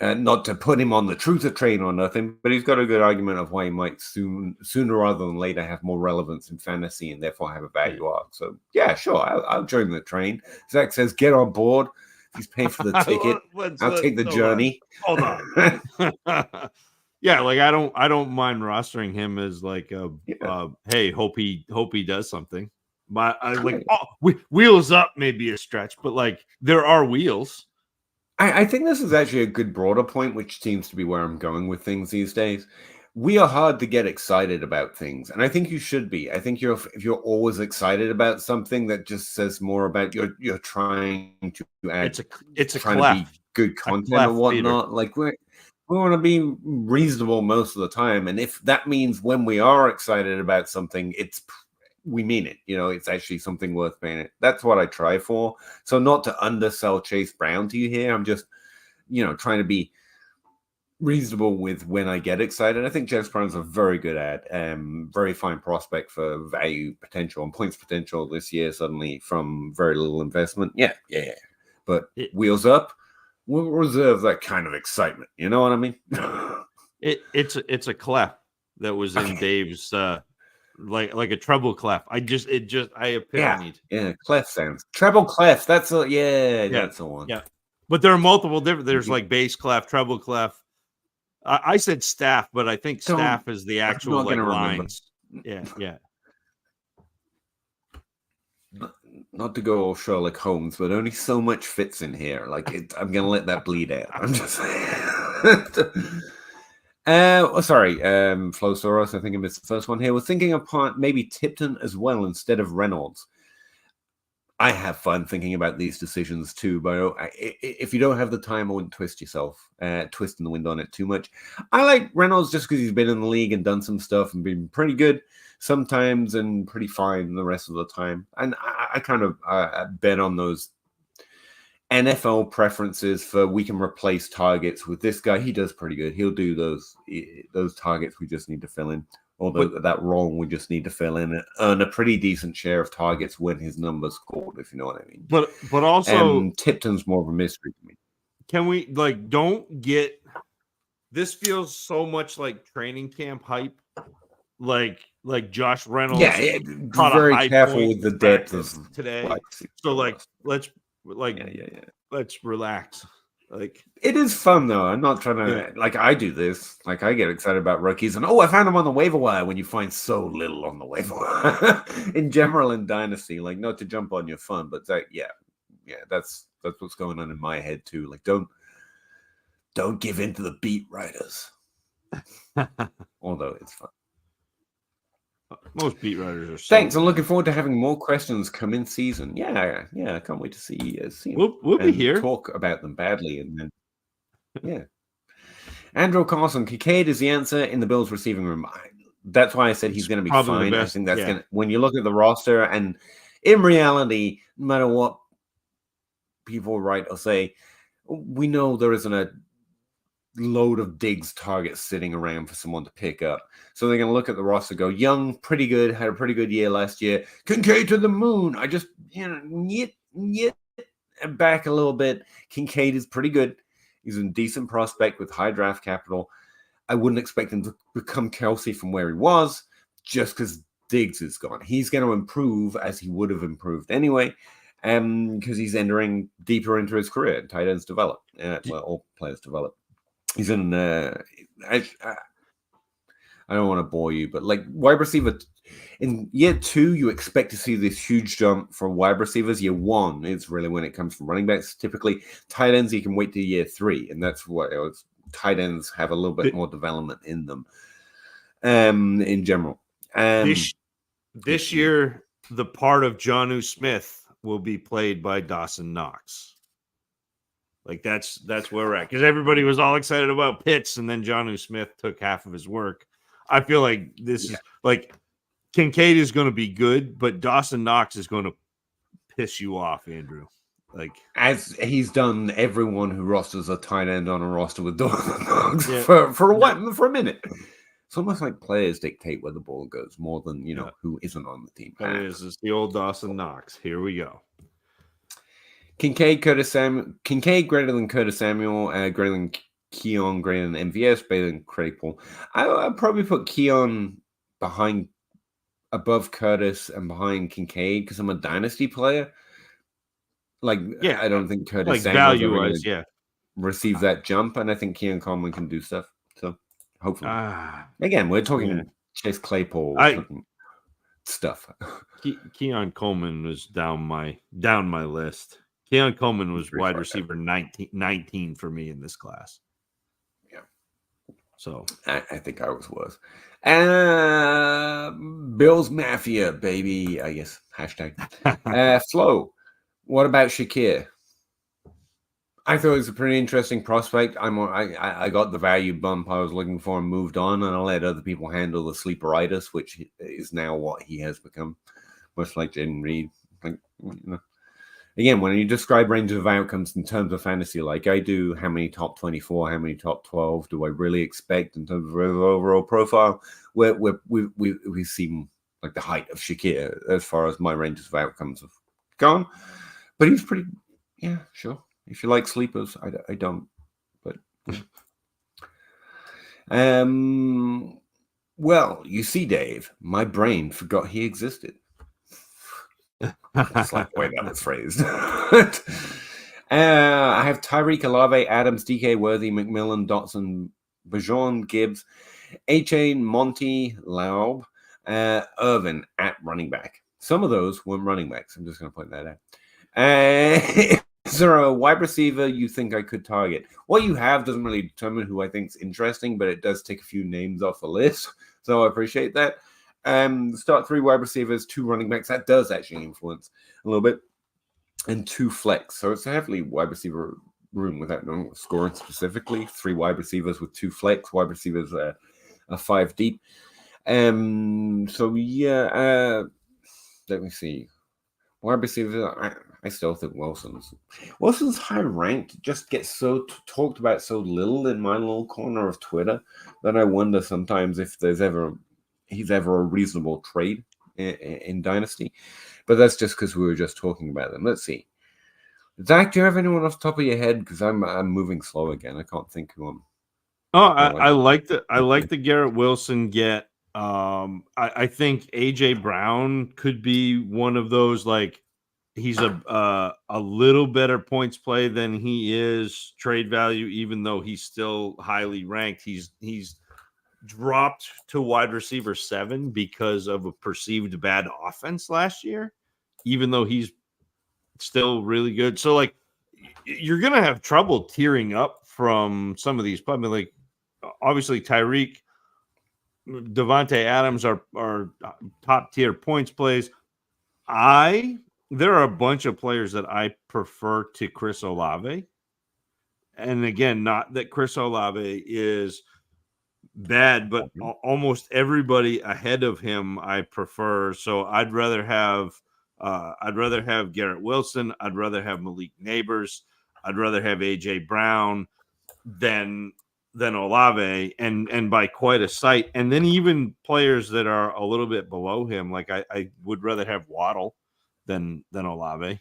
Not to put him on the truther train or nothing, but he's got a good argument of why he might sooner rather than later have more relevance in fantasy and therefore have a value arc. So yeah, sure, I'll join the train. Zach says, get on board. If he's paying for the ticket, I'll take the journey. Hold on. Yeah, like I don't mind rostering him as like hey, hope he does something. But I like wheels up may be a stretch, but like there are wheels. I think this is actually a good broader point, which seems to be where I'm going with things these days. We are hard to get excited about things, and I think you should be. I think if you're always excited about something, that just says more about you're trying to add. It's a trying clef, to be good content or whatnot. Like we want to be reasonable most of the time, and if that means when we are excited about something, we mean it. It's actually something worth paying it. That's what I try for. So not to undersell Chase Brown to you here. I'm just, trying to be reasonable with when I get excited. I think Chase Brown's a very good very fine prospect for value potential and points potential this year, suddenly from very little investment. Yeah. But wheels up, we'll reserve that kind of excitement. You know what I mean? It's a clef that was in Dave's like a treble clef. I epitomed. Yeah, clef sounds. Treble clef. That's that's the one. Yeah. But there are multiple different. There's like bass clef, treble clef. I said staff, but I think staff is the actual like lines. Yeah. Not to go all Sherlock Holmes, but only so much fits in here. Like I'm gonna let that bleed out. I'm just sorry, Flowsaurus, I think I missed the first one here. We're thinking upon maybe Tipton as well instead of Reynolds. I have fun thinking about these decisions too, but if you don't have the time, I wouldn't twisting the wind on it too much. I like Reynolds just because he's been in the league and done some stuff and been pretty good sometimes and pretty fine the rest of the time. And I kind of bet on those NFL preferences for we can replace targets with this guy. He does pretty good. He'll do those targets we just need to fill in. Although that role we just need to fill in and earn a pretty decent share of targets when his numbers scored, if you know what I mean. But also Tipton's more of a mystery to me. Can we don't get this feels so much like training camp hype, like Josh Reynolds. Yeah, very careful with the depth of today. So let's relax. Like it is fun though. I'm not trying to I do this. Like I get excited about rookies and I found him on the waiver wire when you find so little on the waiver wire in general in Dynasty. Like not to jump on your fun, but that's what's going on in my head too. Like don't give in to the beat writers. Although it's fun. Most beat writers are. Thanks. I'm looking forward to having more questions come in season. Yeah. I can't wait to see we'll be here. Talk about them badly, and then Andrew Carlson, Kincaid is the answer in the Bills receiving room. That's why I said he's going to be fine. I think that's going to, when you look at the roster, and in reality, no matter what people write or say, we know there isn't a load of Diggs targets sitting around for someone to pick up. So they're going to look at the roster, go, Young, pretty good, had a pretty good year last year. Kincaid to the moon. I just, back a little bit. Kincaid is pretty good. He's a decent prospect with high draft capital. I wouldn't expect him to become Kelsey from where he was just because Diggs is gone. He's going to improve as he would have improved anyway, because he's entering deeper into his career. Tight ends develop. All players develop. He's in. I don't want to bore you, but like wide receiver in year 2, you expect to see this huge jump from wide receivers. Year 1 is really when it comes from running backs. Typically, tight ends you can wait to year 3, and that's what tight ends have a little bit more development in them. In general, this year the part of Jonnu Smith will be played by Dawson Knox. Like that's where we're at, because everybody was all excited about Pitts, and then Jonnu Smith took half of his work. I feel like this is like Kincaid is going to be good, but Dawson Knox is going to piss you off, Andrew. Like as he's done everyone who rosters a tight end on a roster with Dawson Knox for a minute. It's almost like players dictate where the ball goes more than who isn't on the team. It's the old Dawson Knox. Here we go. Kincaid greater than Curtis Samuel, greater than Keon greater than MVS, better than Craypool. I'd probably put Keon above Curtis and behind Kincaid because I'm a dynasty player. Like, Yeah, I don't think Curtis like Samuel's ever value going wise, to yeah. receive that jump, and I think Keon Coleman can do stuff. So, hopefully. Ah, Again, we're talking yeah. Chase Claypool, we're I talking stuff. Keon Coleman was down my list. Keon Coleman was Pretty wide far receiver 19 for me in this class. Yeah. So I think I was. Bills Mafia, baby. I guess. Hashtag. Flo, what about Shakir? I thought it was a pretty interesting prospect. I got the value bump I was looking for and moved on, and I'll let other people handle the sleeperitis, which is now what he has become, much like Jaden Reed. Like, again, when you describe ranges of outcomes in terms of fantasy, like I do, how many top 24, how many top 12 do I really expect in terms of overall profile? We've seen like the height of Shakir as far as my ranges of outcomes have gone, but he's pretty, yeah, sure. If you like sleepers, I don't, but well, you see, Dave, my brain forgot he existed. I just like the way that was phrased. I have Tyreek, Olave, Adams, DK, Worthy, McMillan, Dotson, Bajon, Gibbs, A-Chain, Monty, Laub, Irvin at running back. Some of those weren't running backs. I'm just going to point that out. Is there a wide receiver you think I could target? What you have doesn't really determine who I think is interesting, but it does take a few names off the list. So I appreciate that. Start 3 wide receivers, 2 running backs. That does actually influence a little bit. And 2 flex. So it's a heavily wide receiver room without knowing scoring specifically. 3 wide receivers with 2 flex. Wide receivers are 5 deep. So yeah, let me see. Wide receiver, I still think Wilson's high ranked. Just gets so talked about so little in my little corner of Twitter that I wonder sometimes if he's ever a reasonable trade in Dynasty. But that's just because we were just talking about them. Let's see. Zach, do you have anyone off the top of your head? Because I'm moving slow again. I can't think who I'm. Oh, I like the Garrett Wilson get. I think AJ Brown could be one of those. Like, he's a little better points play than he is trade value, even though he's still highly ranked. He's dropped to wide receiver 7 because of a perceived bad offense last year, even though he's still really good. So, like, you're gonna have trouble tearing up from some of these. I mean, like, obviously Tyreek, Devontae Adams are top tier points plays. There are a bunch of players that I prefer to Chris Olave. And again, not that Chris Olave is bad, but almost everybody ahead of him I prefer. So I'd rather have Garrett Wilson. I'd rather have Malik Neighbors. I'd rather have AJ Brown than Olave, and by quite a sight. And then even players that are a little bit below him, like I would rather have Waddle than Olave.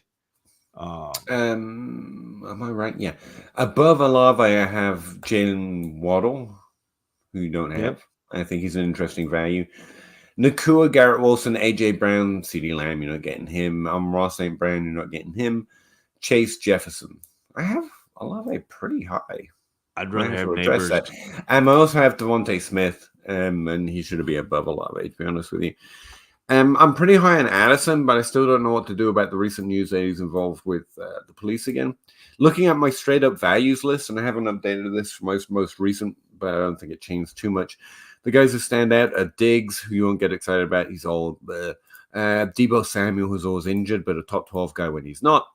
Am I right? Yeah. Above Olave, I have Jalen Waddle, who you don't have. Yep. I think he's an interesting value. Nakua, Garrett Wilson, AJ Brown, CD Lamb, you're not getting him. Ross St. Brown, you're not getting him. Chase Jefferson. I have Olave pretty high. I'd rather have Neighbors. That. I also have Devontae Smith, and he should be above Olave, to be honest with you. I'm pretty high on Addison, but I still don't know what to do about the recent news that he's involved with the police again. Looking at my straight up values list, and I haven't updated this for most recent, but I don't think it changed too much. The guys who stand out are Diggs, who you won't get excited about. He's old. Deebo Samuel, who's always injured, but a top 12 guy when he's not.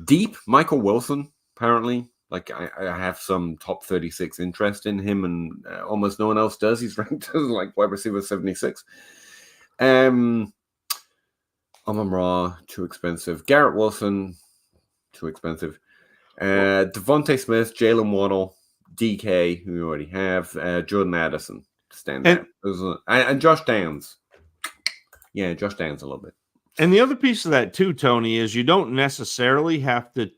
Deep, Michael Wilson, apparently. Like, I have some top 36 interest in him, and almost no one else does. He's ranked as like wide receiver 76. Amon-Ra, too expensive. Garrett Wilson, too expensive. Devontae Smith, Jalen Waddle, DK, who we already have. Jordan Addison, stand out. And Josh Downs. Yeah, Josh Downs a little bit. And the other piece of that too, Tony, is you don't necessarily have to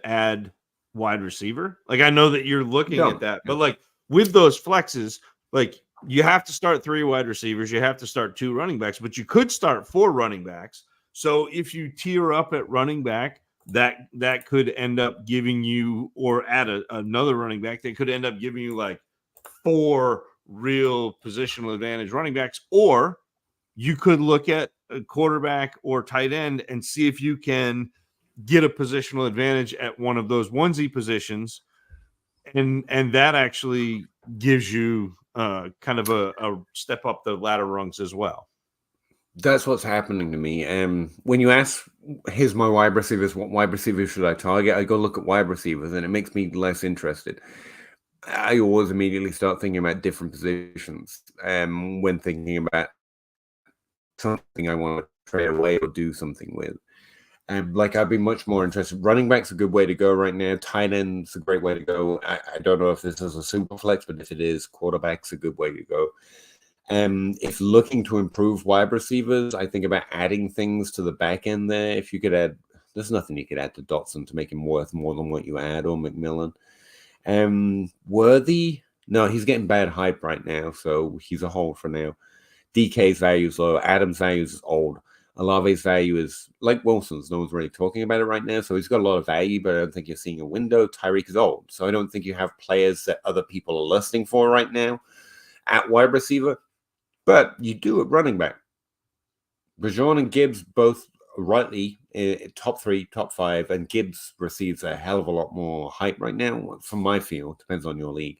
add wide receiver. Like, I know that you're looking at Don't. that, but like with those flexes, like you have to start 3 wide receivers, you have to start 2 running backs, but you could start 4 running backs. So if you tier up at running back, that could end up giving you, or add another running back, that could end up giving you like 4 real positional advantage running backs. Or you could look at a quarterback or tight end and see if you can get a positional advantage at one of those onesie positions, and that actually gives you kind of a step up the ladder rungs as well. That's what's happening to me. When you ask, here's my wide receivers, what wide receivers should I target? I go look at wide receivers, and it makes me less interested. I always immediately start thinking about different positions when thinking about something I want to trade away or do something with. Like, I'd be much more interested. Running back's a good way to go right now. Tight end's a great way to go. I don't know if this is a super flex, but if it is, quarterback's a good way to go. If looking to improve wide receivers, I think about adding things to the back end there. If you could add, there's nothing you could add to Dotson to make him worth more than what you add, or McMillan. Worthy, no, he's getting bad hype right now, so he's a hold for now. DK's value is low. Adams' value is old. Olave's value is like Wilson's. No one's really talking about it right now, so he's got a lot of value, but I don't think you're seeing a window. Tyreek is old, so I don't think you have players that other people are listing for right now at wide receiver. But you do at running back. Bijan and Gibbs both rightly top 3, top 5, and Gibbs receives a hell of a lot more hype right now from my feel. Depends on your league.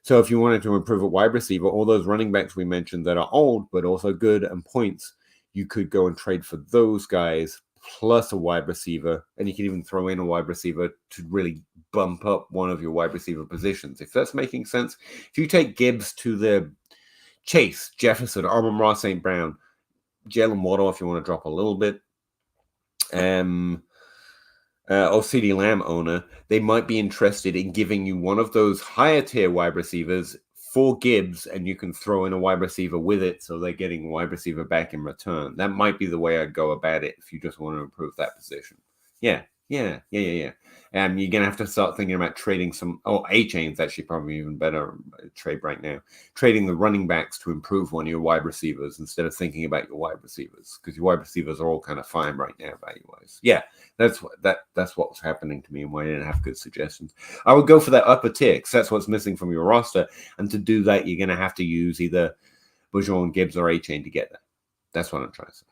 So if you wanted to improve at wide receiver, all those running backs we mentioned that are old but also good and points, you could go and trade for those guys plus a wide receiver, and you can even throw in a wide receiver to really bump up one of your wide receiver positions. If that's making sense, if you take Gibbs to the Chase, Jefferson, Amon-Ra, St. Brown, Jalen Waddle, if you want to drop a little bit, or CeeDee Lamb owner, they might be interested in giving you one of those higher tier wide receivers for Gibbs, and you can throw in a wide receiver with it, so they're getting a wide receiver back in return. That might be the way I'd go about it if you just want to improve that position. Yeah. You're going to have to start thinking about trading some. A-Chain's actually probably even better trade right now. Trading the running backs to improve one of your wide receivers instead of thinking about your wide receivers, because your wide receivers are all kind of fine right now value-wise. Yeah, that's what's happening to me, and why I didn't have good suggestions. I would go for that upper tier, because that's what's missing from your roster. And to do that, you're going to have to use either Bijan, Gibbs, or A-Chain to get that. That's what I'm trying to say.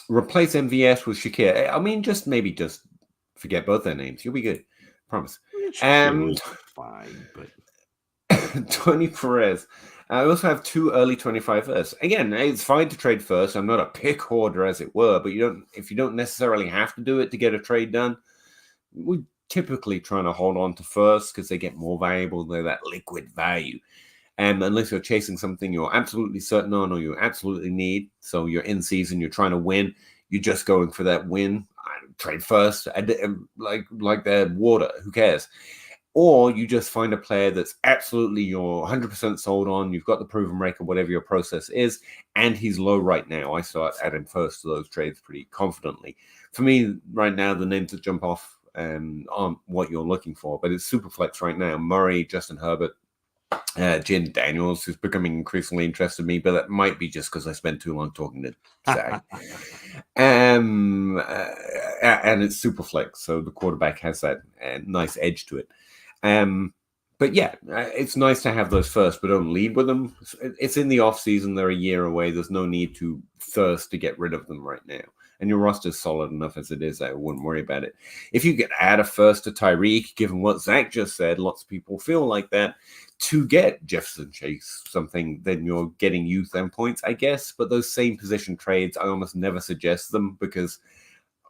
Replace MVS with Shakir. I mean, just forget both their names. You'll be good. Promise. And fine, but Tony Perez. I also have 2 early 25 firsts. Again, it's fine to trade first. I'm not a pick hoarder, as it were, but if you don't necessarily have to do it to get a trade done, we typically trying to hold on to first because they get more valuable. They're that liquid value. Unless you're chasing something you're absolutely certain on or you absolutely need. So you're in season, you're trying to win. You're just going for that win. Trade first, like the water. Who cares? Or you just find a player that's absolutely you're 100% sold on. You've got the proven record, whatever your process is, and he's low right now. I start adding first to those trades pretty confidently. For me, right now, the names that jump off aren't what you're looking for, but it's super flex right now. Murray, Justin Herbert, Jim Daniels, who's becoming increasingly interested in me, but that might be just because I spent too long talking to Zach. And it's super flex, so the quarterback has that nice edge to it. But yeah, it's nice to have those first, but don't lead with them. It's in the off season; they're a year away. There's no need to thirst to get rid of them right now. And your roster's solid enough as it is. I wouldn't worry about it. If you could add a first to Tyreek, given what Zach just said, lots of people feel like that. To get Jefferson, Chase, something, then you're getting youth and points, I guess. But those same position trades, I almost never suggest them because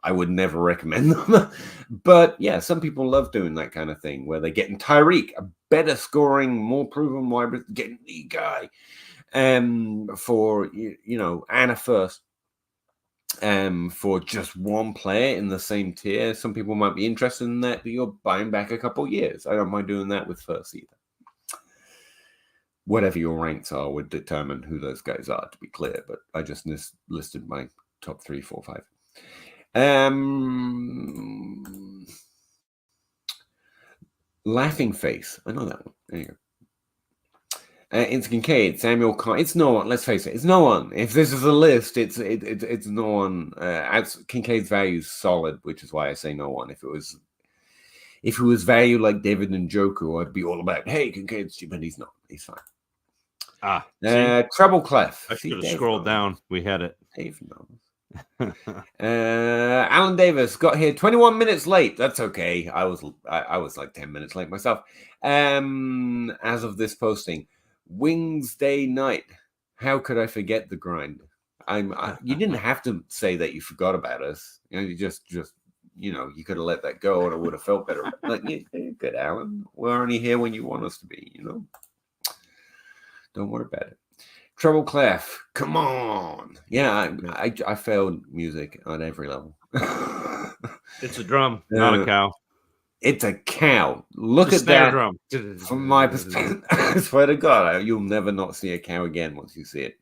I would never recommend them. But yeah, some people love doing that kind of thing where they're getting Tyreek, a better scoring, more proven wide, getting the guy for, and a first. For just one player in the same tier. Some people might be interested in that, but you're buying back a couple years. I don't mind doing that with first either. Whatever your ranks are would determine who those guys are, to be clear, but I just listed my top 3, 4, 5. Laughing face. I know that one. There you go. It's Kincaid, Samuel Con. It's no one. Let's face it. It's no one. If this is a list, it's no one. As Kincaid's value is solid, which is why I say no one. If it was value like David Njoku, I'd be all about, hey, Kincaid's cheap, but he's not. He's fine. Treble clef. I should have scrolled down. We had it. Dave knows. Alan Davis got here 21 minutes late. That's okay. I was like 10 minutes late myself. As of this posting, Wings Day night. How could I forget the grind? You didn't have to say that you forgot about us. You just you could have let that go and it would have felt better. Like, yeah, good, Alan. We're only here when you want us to be, Don't worry about it. Treble clef. Come on. Yeah, I failed music on every level. It's a drum, not a cow. It's a cow. Look at that drum. From my perspective. I swear to God, you'll never not see a cow again once you see it.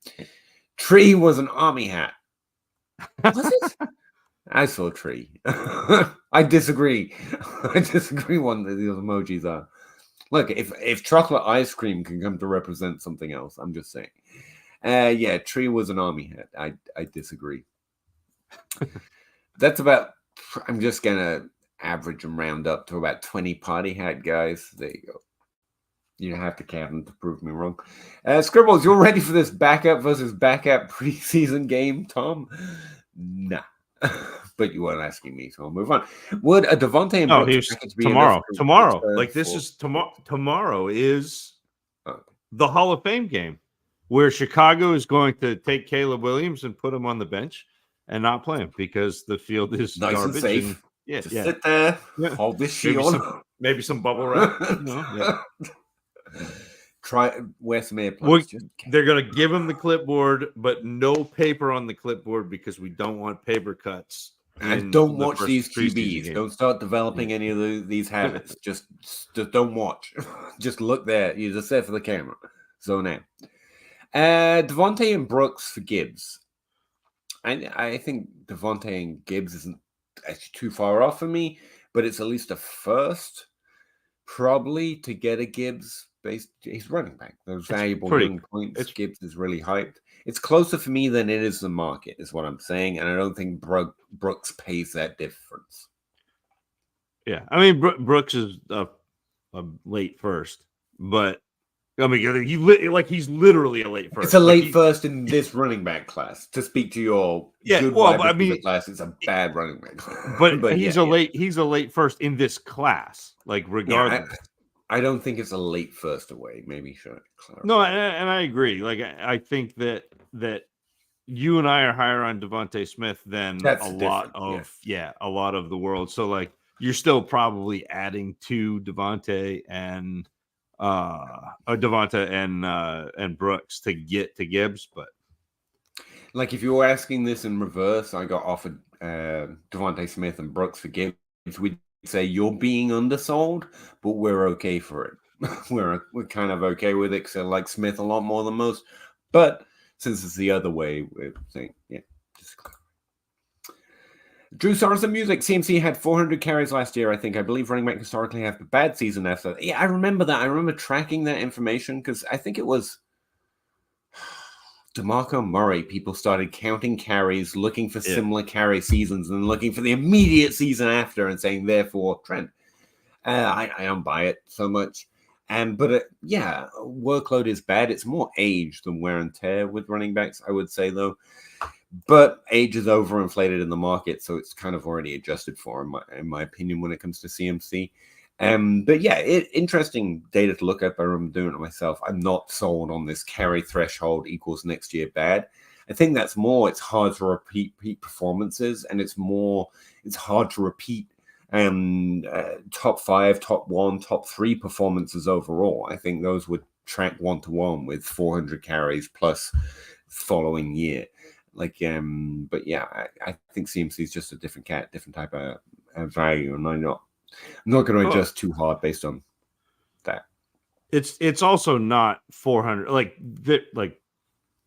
Tree was an army hat. Was it? I saw tree. I disagree. I disagree what these emojis are. Look, if chocolate ice cream can come to represent something else, I'm just saying. Yeah, tree was an army hat. I disagree. That's about, I'm just going to average and round up to about 20 party hat guys. There you go. You have to count them to prove me wrong. Scribbles, you're ready for this backup versus backup preseason game, Tom? Nah. But you weren't asking me, so I'll move on. Would a Devontae and Brooks package be tomorrow? Like this is tomorrow. Tomorrow is the Hall of Fame game, where Chicago is going to take Caleb Williams and put him on the bench and not play him because the field is nice garbage. And safe. Just sit there, hold this shield. Maybe some bubble wrap. Try wear some earplugs. They're going to give him the clipboard, but no paper on the clipboard because we don't want paper cuts. And don't watch these QBs. Don't start developing any of these habits. just don't watch. Just look there. You're just there for the camera. So now, Devontae and Brooks for Gibbs. I think Devontae and Gibbs isn't actually too far off for me, but it's at least a first, probably, to get a Gibbs. He's running back. Those valuable young points. Gibbs is really hyped. It's closer for me than it is the market, is what I'm saying. And I don't think Brooks pays that difference. Yeah. I mean, Brooks is a late first, but I mean, he's literally a late first. It's a late first in this running back class. To speak to your class, it's a bad running back class. But he's a late first in this class, like regardless. Yeah, I don't think it's a late first away. Maybe should clarify. No, and I agree. Like I think that you and I are higher on Devontae Smith than a lot of the world. So like you're still probably adding to Devontae and Brooks to get to Gibbs, but like if you were asking this in reverse, I got offered Devontae Smith and Brooks for Gibbs. We'd say you're being undersold, but we're okay for it. we're kind of okay with it because I like Smith a lot more than most. But since it's the other way, we're saying, just Drew Sorensen Music. CMC had 400 carries last year, I think. I believe running back historically have a bad season after that. Yeah, I remember that. I remember tracking that information because I think it was DeMarco Murray. People started counting carries, looking for similar carry seasons, and looking for the immediate season after and saying, therefore, trend. I don't buy it so much. But workload is bad. It's more age than wear and tear with running backs, I would say, though. But age is overinflated in the market, so it's kind of already adjusted for, in my opinion, when it comes to CMC. But yeah, interesting data to look at. I remember doing it myself. I'm not sold on this carry threshold equals next year bad. I think that's more, it's hard to repeat performances, and it's hard to repeat top 5, top 1, top 3 performances overall. I think those would track 1-to-1 with 400 carries plus following year. But yeah, I think CMC is just a different cat, different type of value, and I'm not going to adjust too hard based on that. It's also not 400. Like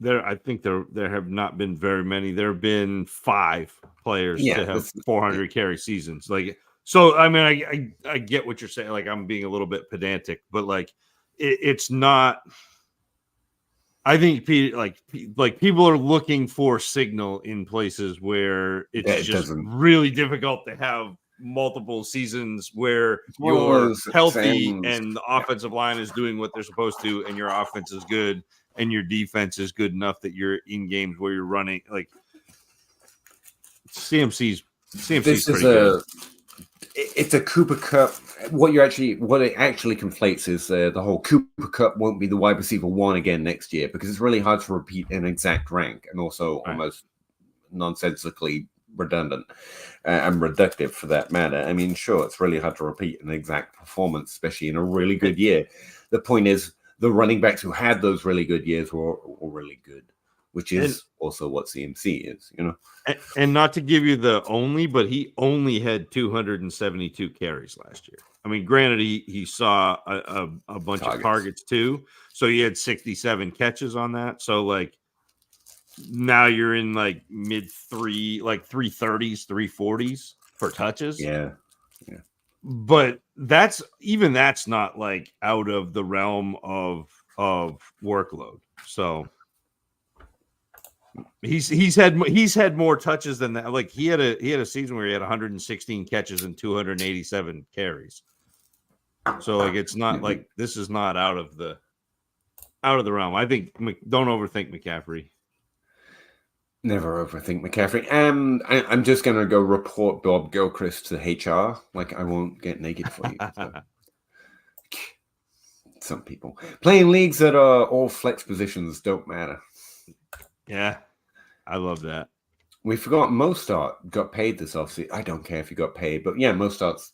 I think there have not been very many. There have been 5 players Yeah, to have 400 carry seasons. Like, so I mean, I get what you're saying. Like, I'm being a little bit pedantic, but like, it's not. I think like people are looking for signal in places where it's it just doesn't. really difficult to have multiple seasons where It's one of you're those healthy things. and the offensive line is doing what they're supposed to, and your offense is good, and your defense is good enough that you're in games where you're running. Like, CMC's This is pretty good. it's a Cooper Cup. What it actually conflates is the whole Cooper Cup won't be the wide receiver 1 again next year, because it's really hard to repeat an exact rank, and also Right. almost nonsensically redundant and reductive for that matter. I mean, sure, it's really hard to repeat an exact performance, especially in a really good year. The point is, the running backs who had those really good years were really good, which is also what CMC is, you know. And not to give you the only, but he only had 272 carries last year. I mean, granted, he saw a bunch of targets too, so he had 67 catches on that. So like, now you're in like mid 330s, 340s for touches. Yeah. But that's not like out of the realm of workload. So he's had more touches than that. Like, he had a season where he had 116 catches and 287 carries. So like, it's not like this is not out of the realm. I think don't overthink McCaffrey. Never overthink McCaffrey. I'm just gonna go report Bob Gilchrist to HR. Like, I won't get naked for you. So. Some people playing leagues that are all flex positions don't matter. Yeah, I love that. We forgot Mostart got paid this offseason. I don't care if he got paid, but yeah, Mostart's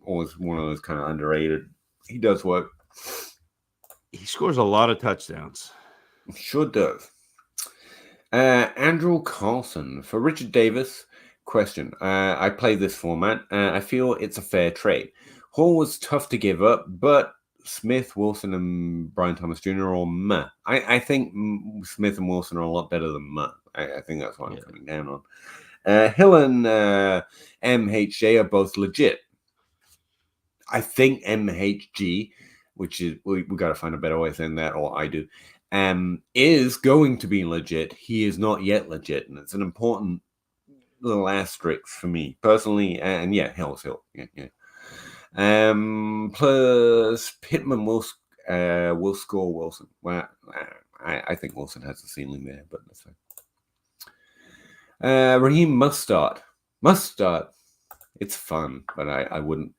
always one of those kind of underrated. He does work. He scores a lot of touchdowns. Sure does. Andrew Carlson for Richard Davis. Question. I play this format. I feel it's a fair trade. Hall was tough to give up, but Smith, Wilson, and Brian Thomas Jr. or meh. I think Smith and Wilson are a lot better than meh. I think that's what I'm coming down on. Hill and MHJ are both legit. I think MHG, which is we got to find a better way of saying that, or I do, is going to be legit. He is not yet legit, and it's an important little asterisk for me personally. And yeah, Hill's Hill. Yeah. Plus Pittman will score Wilson. Well, I think Wilson has the ceiling there, but that's fine. Raheem must start. It's fun, but I wouldn't.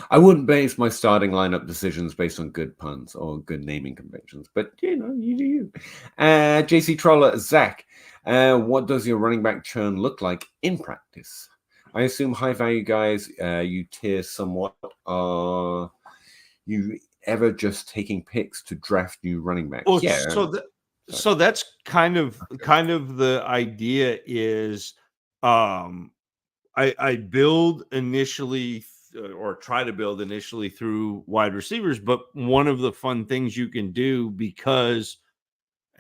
I wouldn't base my starting lineup decisions based on good puns or good naming conventions. But you know, you do you. JC Troller, Zach, what does your running back churn look like in practice? I assume high value guys you tier somewhat. Are you ever just taking picks to draft new running backs? Well, yeah. So that's kind of the idea is, I build initially or try to build initially through wide receivers, but one of the fun things you can do, because,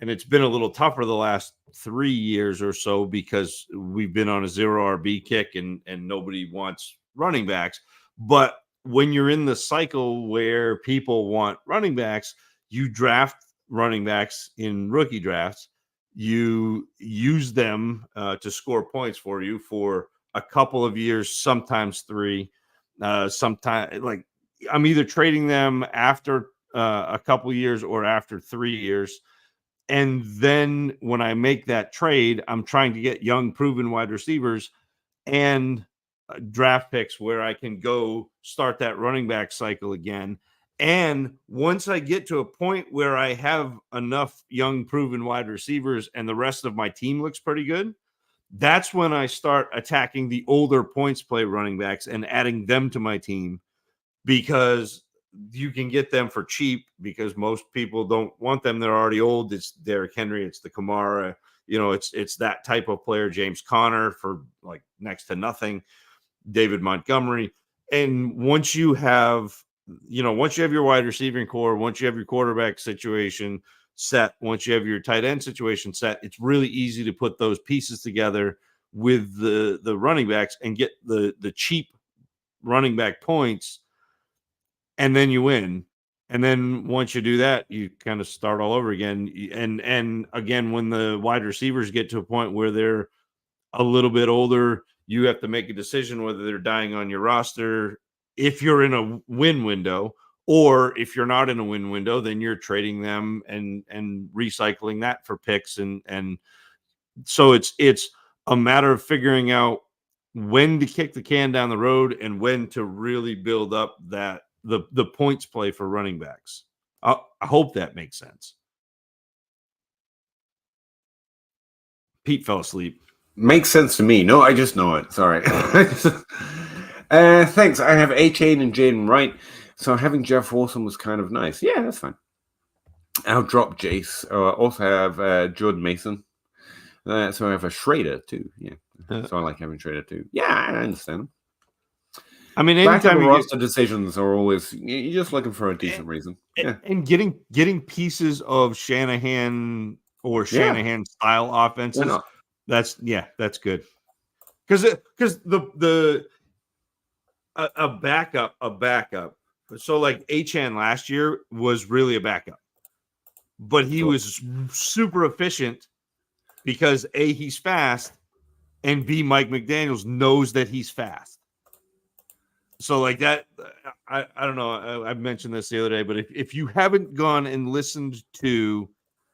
and it's been a little tougher the last 3 years or so because we've been on a 0 RB kick and nobody wants running backs. But when you're in the cycle where people want running backs, you draft running backs in rookie drafts. You use them to score points for you for a couple of years, sometimes 3. Sometimes, like, I'm either trading them after a couple of years or after 3 years. And then when I make that trade, I'm trying to get young, proven wide receivers and draft picks where I can go start that running back cycle again. And once I get to a point where I have enough young, proven wide receivers and the rest of my team looks pretty good, that's when I start attacking the older points play running backs and adding them to my team, because you can get them for cheap because most people don't want them. They're already old. It's Derrick Henry. It's the Kamara. You know, it's that type of player. James Conner for like next to nothing. David Montgomery. And once you have your wide receiving core, once you have your quarterback situation, set, once you have your tight end situation set, it's really easy to put those pieces together with the running backs and get the cheap running back points, and then you win. And then once you do that, you kind of start all over again. And again, when the wide receivers get to a point where they're a little bit older, you have to make a decision whether they're dying on your roster if you're in a win window, or if you're not in a win window, then you're trading them and recycling that for picks. And so it's a matter of figuring out when to kick the can down the road and when to really build up that the points play for running backs. I hope that makes sense. Pete fell asleep. Makes sense to me. No, I just know it. Sorry. Thanks. I have A-Chain and Jaden Wright. So having Jeff Wilson was kind of nice. Yeah, that's fine. I'll drop Jace. Also have Jordan Mason. So I have a Schrader too. Yeah. So I like having Schrader too. Yeah, I understand him. I mean, anytime roster decisions are always, you're just looking for a decent reason. Yeah. And getting pieces of Shanahan or Shanahan style offenses. That's good. Because a backup. So like Achan last year was really a backup, but he was super efficient because A, he's fast, and B, Mike McDaniels knows that he's fast. So like that, I don't know. I mentioned this the other day, but if you haven't gone and listened to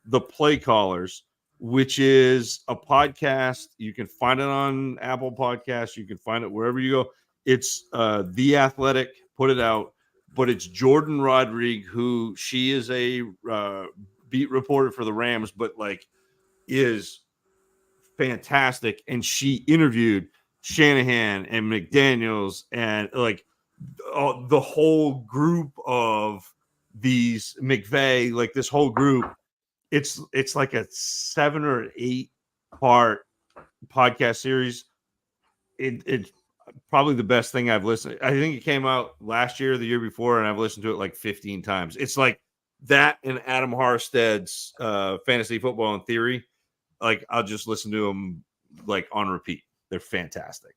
the Play Callers, which is a podcast, you can find it on Apple Podcasts. You can find it wherever you go. It's The Athletic put it out, but it's Jordan Rodrigue, who she is a beat reporter for the Rams, but like is fantastic. And she interviewed Shanahan and McDaniels and like the whole group of these McVay, like this whole group. It's like a 7 or 8 part podcast series. It's probably the best thing I've listened. I think it came out last year or the year before, and I've listened to it like 15 times. It's like that and Adam Harsted's Fantasy Football in Theory. Like I'll just listen to them like on repeat. They're fantastic.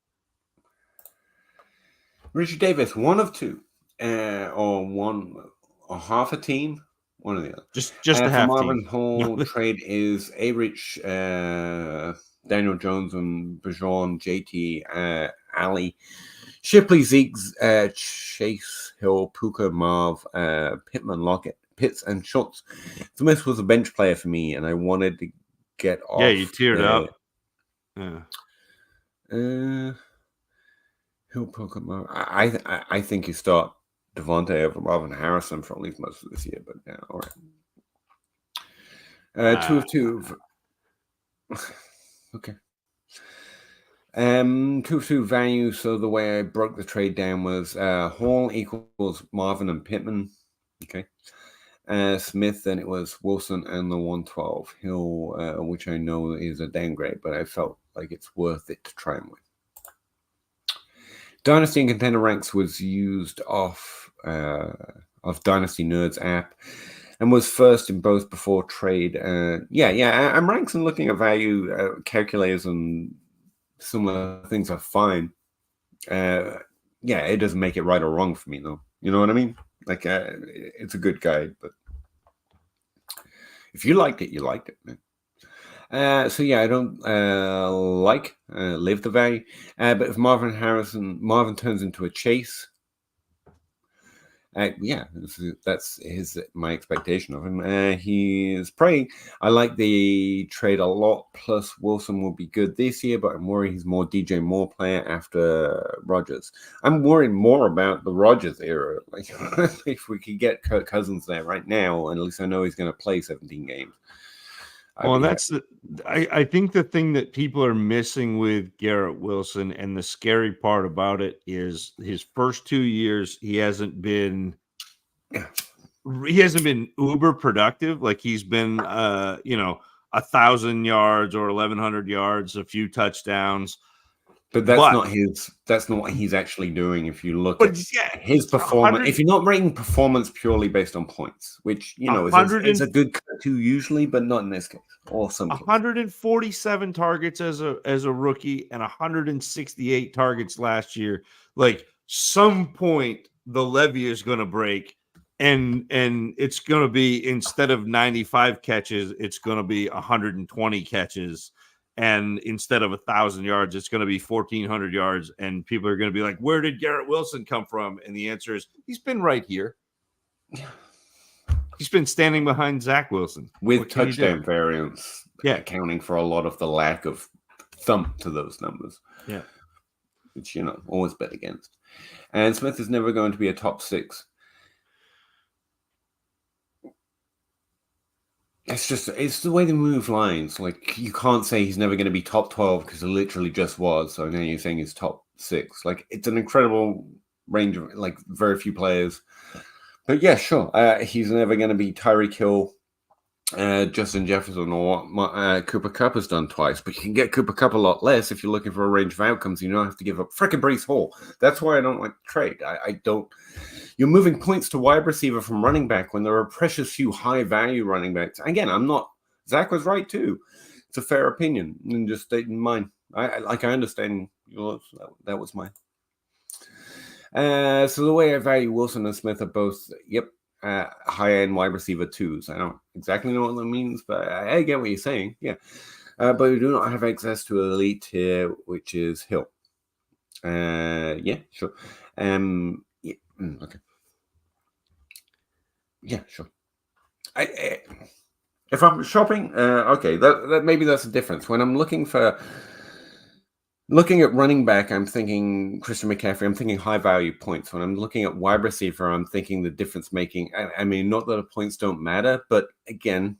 Richard Davis, one of two, or half a team, one or the other. Just a half Marvin team. Hall trade is A-Rich, Daniel Jones, and Bajon, JT, Ali, Shipley, Zeke, Chase, Hill, Puka, Marv, Pittman, Lockett, Pitts, and Schultz. Smith was a bench player for me, and I wanted to get off. Yeah, you teared up. Yeah. Hill, Puka, Marv. I think you start Devontae over Marvin Harrison for at least most of this year, but yeah, all right. 2 of 2. Okay. 2 of 2 value. So the way I broke the trade down was Hall equals Marvin and Pittman. Okay. Smith, then it was Wilson and the 112. Hill, which I know is a downgrade, but I felt like it's worth it to try and win. Dynasty and Contender Ranks was used off Dynasty Nerds app and was first in both before trade. I'm ranks and looking at value calculators and similar things are fine. It doesn't make it right or wrong for me though. You know what I mean? Like it's a good guide, but if you liked it, you liked it, man. I don't like live the value, but if Marvin turns into a Chase, that's my expectation of him. He is praying. I like the trade a lot. Plus, Wilson will be good this year, but I'm worried he's more DJ Moore player after Rodgers. I'm worried more about the Rodgers era. Like, if we could get Kirk Cousins there right now, and at least I know he's going to play 17 games. Well, that's I think the thing that people are missing with Garrett Wilson, and the scary part about it is his first 2 years, he hasn't been uber productive. Like he's been 1,000 yards or 1,100 yards, a few touchdowns. But that's not his. That's not what he's actually doing. If you look at his performance, if you're not rating performance purely based on points, which is a good cut too usually, but not in this case. Or some 147 targets as a rookie and 168 targets last year. Like some point, the levee is going to break, and it's going to be, instead of 95 catches, it's going to be 120 catches. And instead of 1,000 yards, it's going to be 1,400 yards. And people are going to be like, where did Garrett Wilson come from? And the answer is, he's been right here. He's been standing behind Zach Wilson. With touchdown variance, accounting for a lot of the lack of thump to those numbers. Yeah. Which, always bet against. And Smith is never going to be a top 6. It's the way they move lines. Like, you can't say he's never going to be top 12 because it literally just was. So now you're saying he's top 6. Like, it's an incredible range of, like, very few players. But yeah, sure. He's never going to be Tyreek Hill, Justin Jefferson, or what Cooper Kupp has done twice. But you can get Cooper Kupp a lot less if you're looking for a range of outcomes. You don't have to give up frickin' Breece Hall. That's why I don't like the trade. I don't. You're moving points to wide receiver from running back when there are precious few high-value running backs. Again, I'm not. Zach was right, too. It's a fair opinion. And just state in mind. I understand. That was mine. So the way I value Wilson and Smith are both, high-end wide receiver 2s. I don't exactly know what that means, but I get what you're saying. Yeah. But we do not have access to elite tier, which is Hill. Yeah, sure. Okay. Yeah, sure. If I'm shopping, okay, that maybe that's the difference. When I'm looking at running back, I'm thinking Christian McCaffrey. I'm thinking high value points. When I'm looking at wide receiver, I'm thinking the difference making. I mean, not that the points don't matter, but again,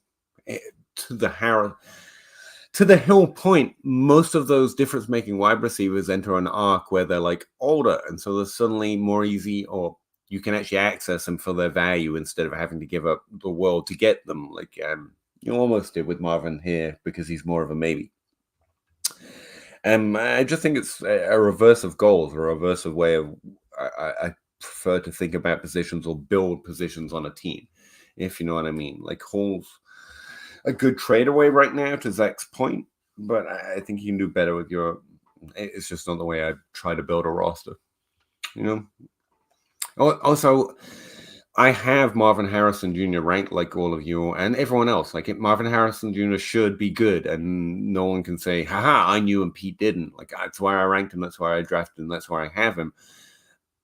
to the Hill point, most of those difference making wide receivers enter an arc where they're like older, and so they're suddenly more easy, or you can actually access them for their value instead of having to give up the world to get them. Like you almost did with Marvin here because he's more of a maybe. I just think it's a reverse of goals, a reverse of way of I prefer to think about positions or build positions on a team, if you know what I mean. Like Hall's a good trade away right now, to Zach's point, but I think you can do better with your. It's just not the way I try to build a roster, Also, I have Marvin Harrison Jr. ranked like all of you and everyone else. Like Marvin Harrison Jr. should be good, and no one can say, haha, I knew and Pete didn't. Like, that's why I ranked him. That's why I drafted him. That's why I have him.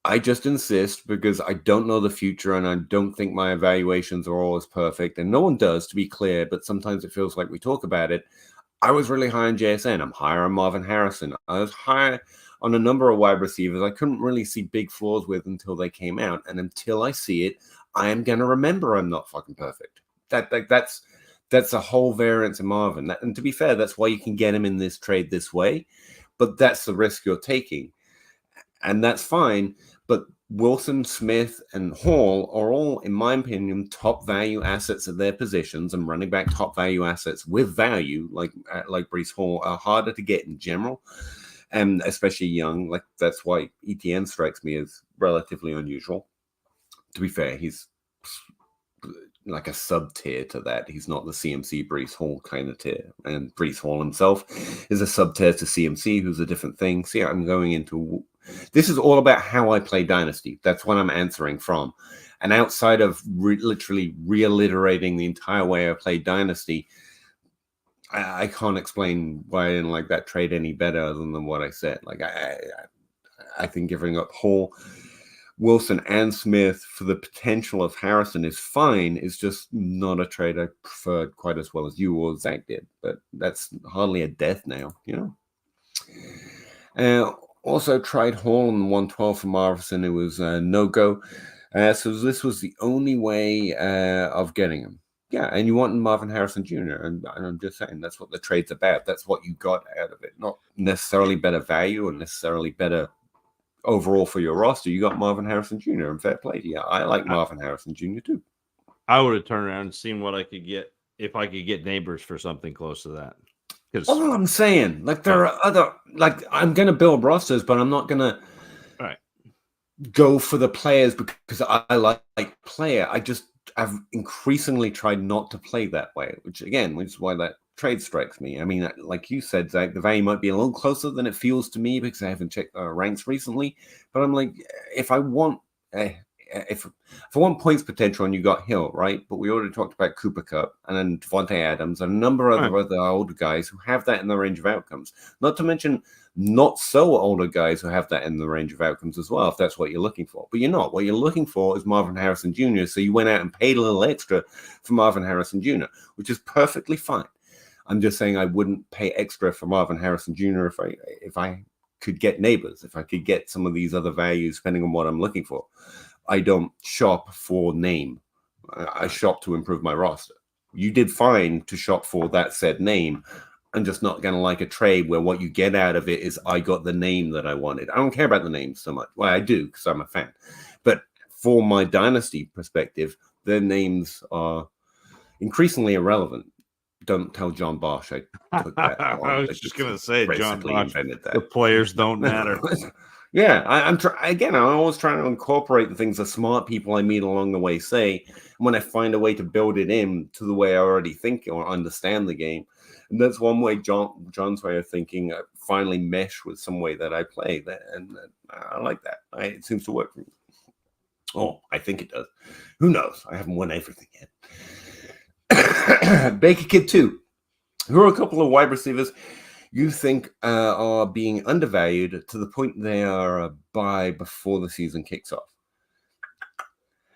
I just insist because I don't know the future, and I don't think my evaluations are always perfect. And no one does, to be clear, but sometimes it feels like we talk about it. I was really high on JSN. I'm higher on Marvin Harrison. I was higher on a number of wide receivers I couldn't really see big flaws with until they came out. And until I see it, I am going to remember I'm not fucking perfect. That's a whole variance in Marvin. And to be fair, that's why you can get him in this trade this way. But that's the risk you're taking. And that's fine. But Wilson, Smith, and Hall are all, in my opinion, top value assets at their positions, and running back top value assets with value, like Breece Hall, are harder to get in general. And especially young, like that's why ETN strikes me as relatively unusual. To be fair, he's like a sub tier to that. He's not the CMC Breece Hall kind of tier, and Breece Hall himself is a sub tier to CMC, who's a different thing. See, I'm going into this is all about how I play Dynasty. That's what I'm answering from. And outside of literally reiterating the entire way I play Dynasty, I can't explain why I didn't like that trade any better other than what I said. Like I think giving up Hall, Wilson, and Smith for the potential of Harrison is fine. It's just not a trade I preferred quite as well as you or Zach did. But that's hardly a death now, Also tried Hall in 112 for Marvin. It was a no-go. So this was the only way of getting him. Yeah, and you want Marvin Harrison Jr., and I'm just saying that's what the trade's about. That's what you got out of it. Not necessarily better value or necessarily better overall for your roster. You got Marvin Harrison Jr., and fair play to you. I like Marvin Harrison Jr. too. I would have turned around and seen what I could get if I could get Neighbors for something close to that. Because all I'm saying, like there are other, like I'm gonna build rosters, but I'm not gonna go for the players because I like player. I've increasingly tried not to play that way, which is why that trade strikes me. I mean, like you said, Zach, the value might be a little closer than it feels to me because I haven't checked ranks recently. But I'm like, if I want, if I want points potential, and you got Hill, right? But we already talked about Cooper Cup and then Devontae Adams and a number of other older guys who have that in the range of outcomes. Not to mention not so older guys who have that in the range of outcomes as well, if that's what you're looking for. But you're not. What you're looking for is Marvin Harrison Jr. So you went out and paid a little extra for Marvin Harrison Jr., which is perfectly fine. I'm just saying I wouldn't pay extra for Marvin Harrison Jr. if I could get neighbors, if I could get some of these other values, depending on what I'm looking for. I don't shop for name. I shop to improve my roster. You did fine to shop for that said name. I'm just not going to like a trade where what you get out of it is I got the name that I wanted. I don't care about the name so much. Well, I do because I'm a fan. But for my dynasty perspective, their names are increasingly irrelevant. Don't tell John Bosch I took that on. I was just going to say, John Bosch, invented that. The players don't matter. Yeah, I'm always trying to incorporate the things the smart people I meet along the way say. And when I find a way to build it in to the way I already think or understand the game, and that's one way John's way of thinking finally mesh with some way that I play. And I like that. It seems to work for me. Oh, I think it does. Who knows? I haven't won everything yet. Baker Kid 2. Who are a couple of wide receivers you think are being undervalued to the point they are a buy before the season kicks off?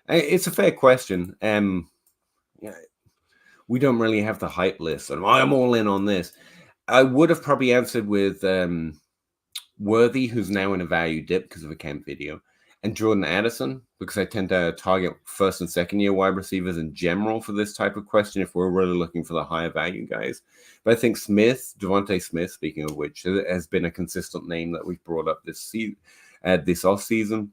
It's a fair question. We don't really have the hype list, and I'm all in on this. I would have probably answered with Worthy, who's now in a value dip because of a camp video, and Jordan Addison, because I tend to target first and second year wide receivers in general for this type of question if we're really looking for the higher value guys. But I think Devontae Smith, speaking of which, has been a consistent name that we've brought up this off season.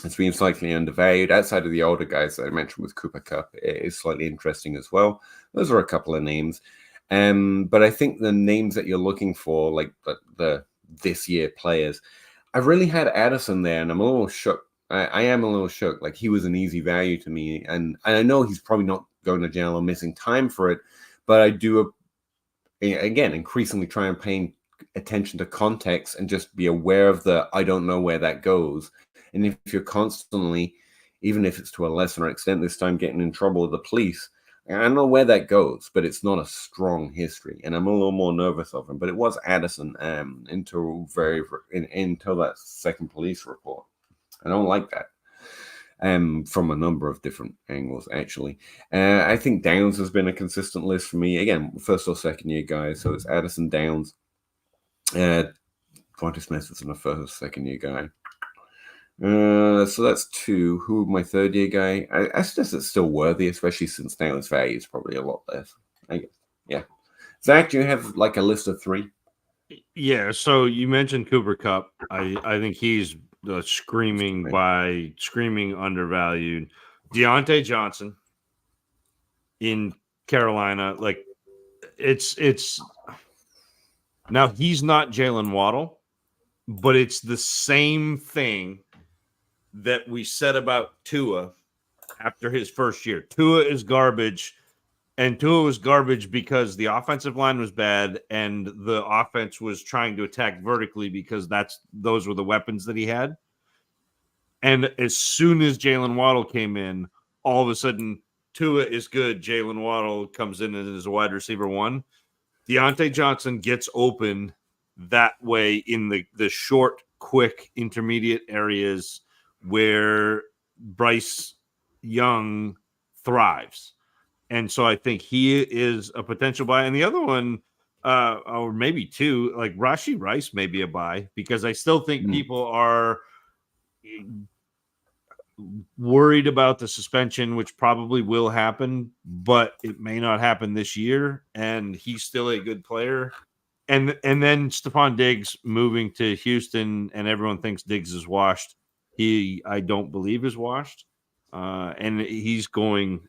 It's been slightly undervalued. Outside of the older guys that I mentioned with Cooper Cup, it is slightly interesting as well. Those are a couple of names. But I think the names that you're looking for, like the this year players, I really had Addison there, and I'm a little shook. I am a little shook. Like, he was an easy value to me, and I know he's probably not going to jail or missing time for it, but I do, again, increasingly try and pay attention to context and just be aware of I don't know where that goes. And if you're constantly, even if it's to a lesser extent this time, getting in trouble with the police, I don't know where that goes, but it's not a strong history, and I'm a little more nervous of him. But it was Addison until that second police report. I don't like that from a number of different angles, actually. I think Downs has been a consistent list for me. Again, first or second year guys, so it's Addison, Downs. Devontae Smith is a first or second year guy. So that's two. Who my third year guy? I suggest it's still Worthy, especially since now his value is probably a lot less. I guess. Yeah. Zach, do you have like a list of three? Yeah. So you mentioned Cooper Cup. I think he's screaming undervalued. Deontay Johnson in Carolina, like it's now he's not Jalen Waddle, but it's the same thing that we said about Tua after his first year. Tua is garbage, and Tua was garbage because the offensive line was bad and the offense was trying to attack vertically because those were the weapons that he had. And as soon as Jalen Waddle came in, all of a sudden Tua is good. Jalen Waddle comes in and is a wide receiver one. Deontay Johnson gets open that way in the short, quick, intermediate areas where Bryce Young thrives. And so I think he is a potential buy. And the other one, or maybe two, like Rashee Rice may be a buy, because I still think people are worried about the suspension, which probably will happen, but it may not happen this year. And he's still a good player. And then Stephon Diggs moving to Houston, and everyone thinks Diggs is washed. I don't believe is washed, and he's going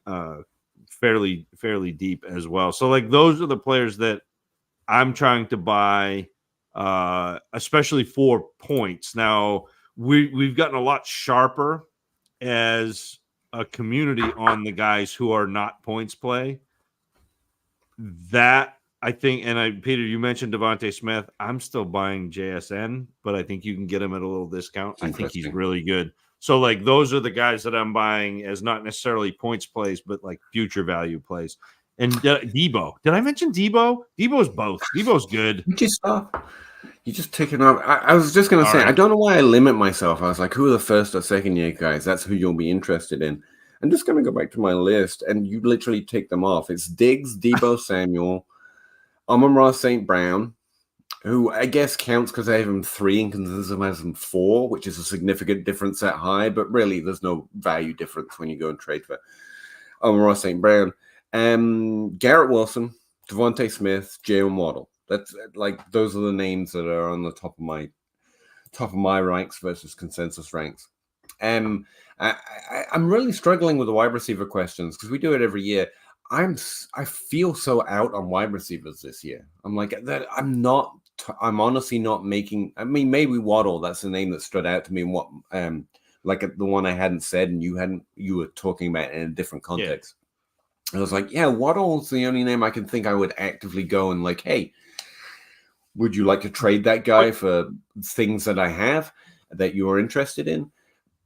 fairly deep as well. So like those are the players that I'm trying to buy, especially for points. Now we've gotten a lot sharper as a community on the guys who are not points play. That I think, and Peter, you mentioned Devontae Smith. I'm still buying JSN, but I think you can get him at a little discount. I think he's really good. So, like, those are the guys that I'm buying as not necessarily points plays, but like future value plays. And Debo, did I mention Debo? Debo's both. Debo's good. You just stop. You're just ticking off. I was just going to say, right. I don't know why I limit myself. I was like, who are the first or second year guys? That's who you'll be interested in. I'm just going to go back to my list, and you literally tick them off. It's Diggs, Debo Samuel, Amon-Ra St. Brown, who I guess counts because I have him 3 and consensus has him 4, which is a significant difference at high, but really there's no value difference when you go and trade for Amon-Ra St. Brown. Garrett Wilson, Devontae Smith, Jalen Waddle. That's like those are the names that are on the top of my ranks versus consensus ranks. I'm really struggling with the wide receiver questions because we do it every year. I feel so out on wide receivers this year. I'm like that. I'm honestly not making. I mean, maybe Waddle. That's the name that stood out to me. And what like the one I hadn't said, and you were talking about in a different context. Yeah. I was like, yeah, Waddle's the only name I can think I would actively go and like, hey, would you like to trade that guy for things that I have that you're interested in?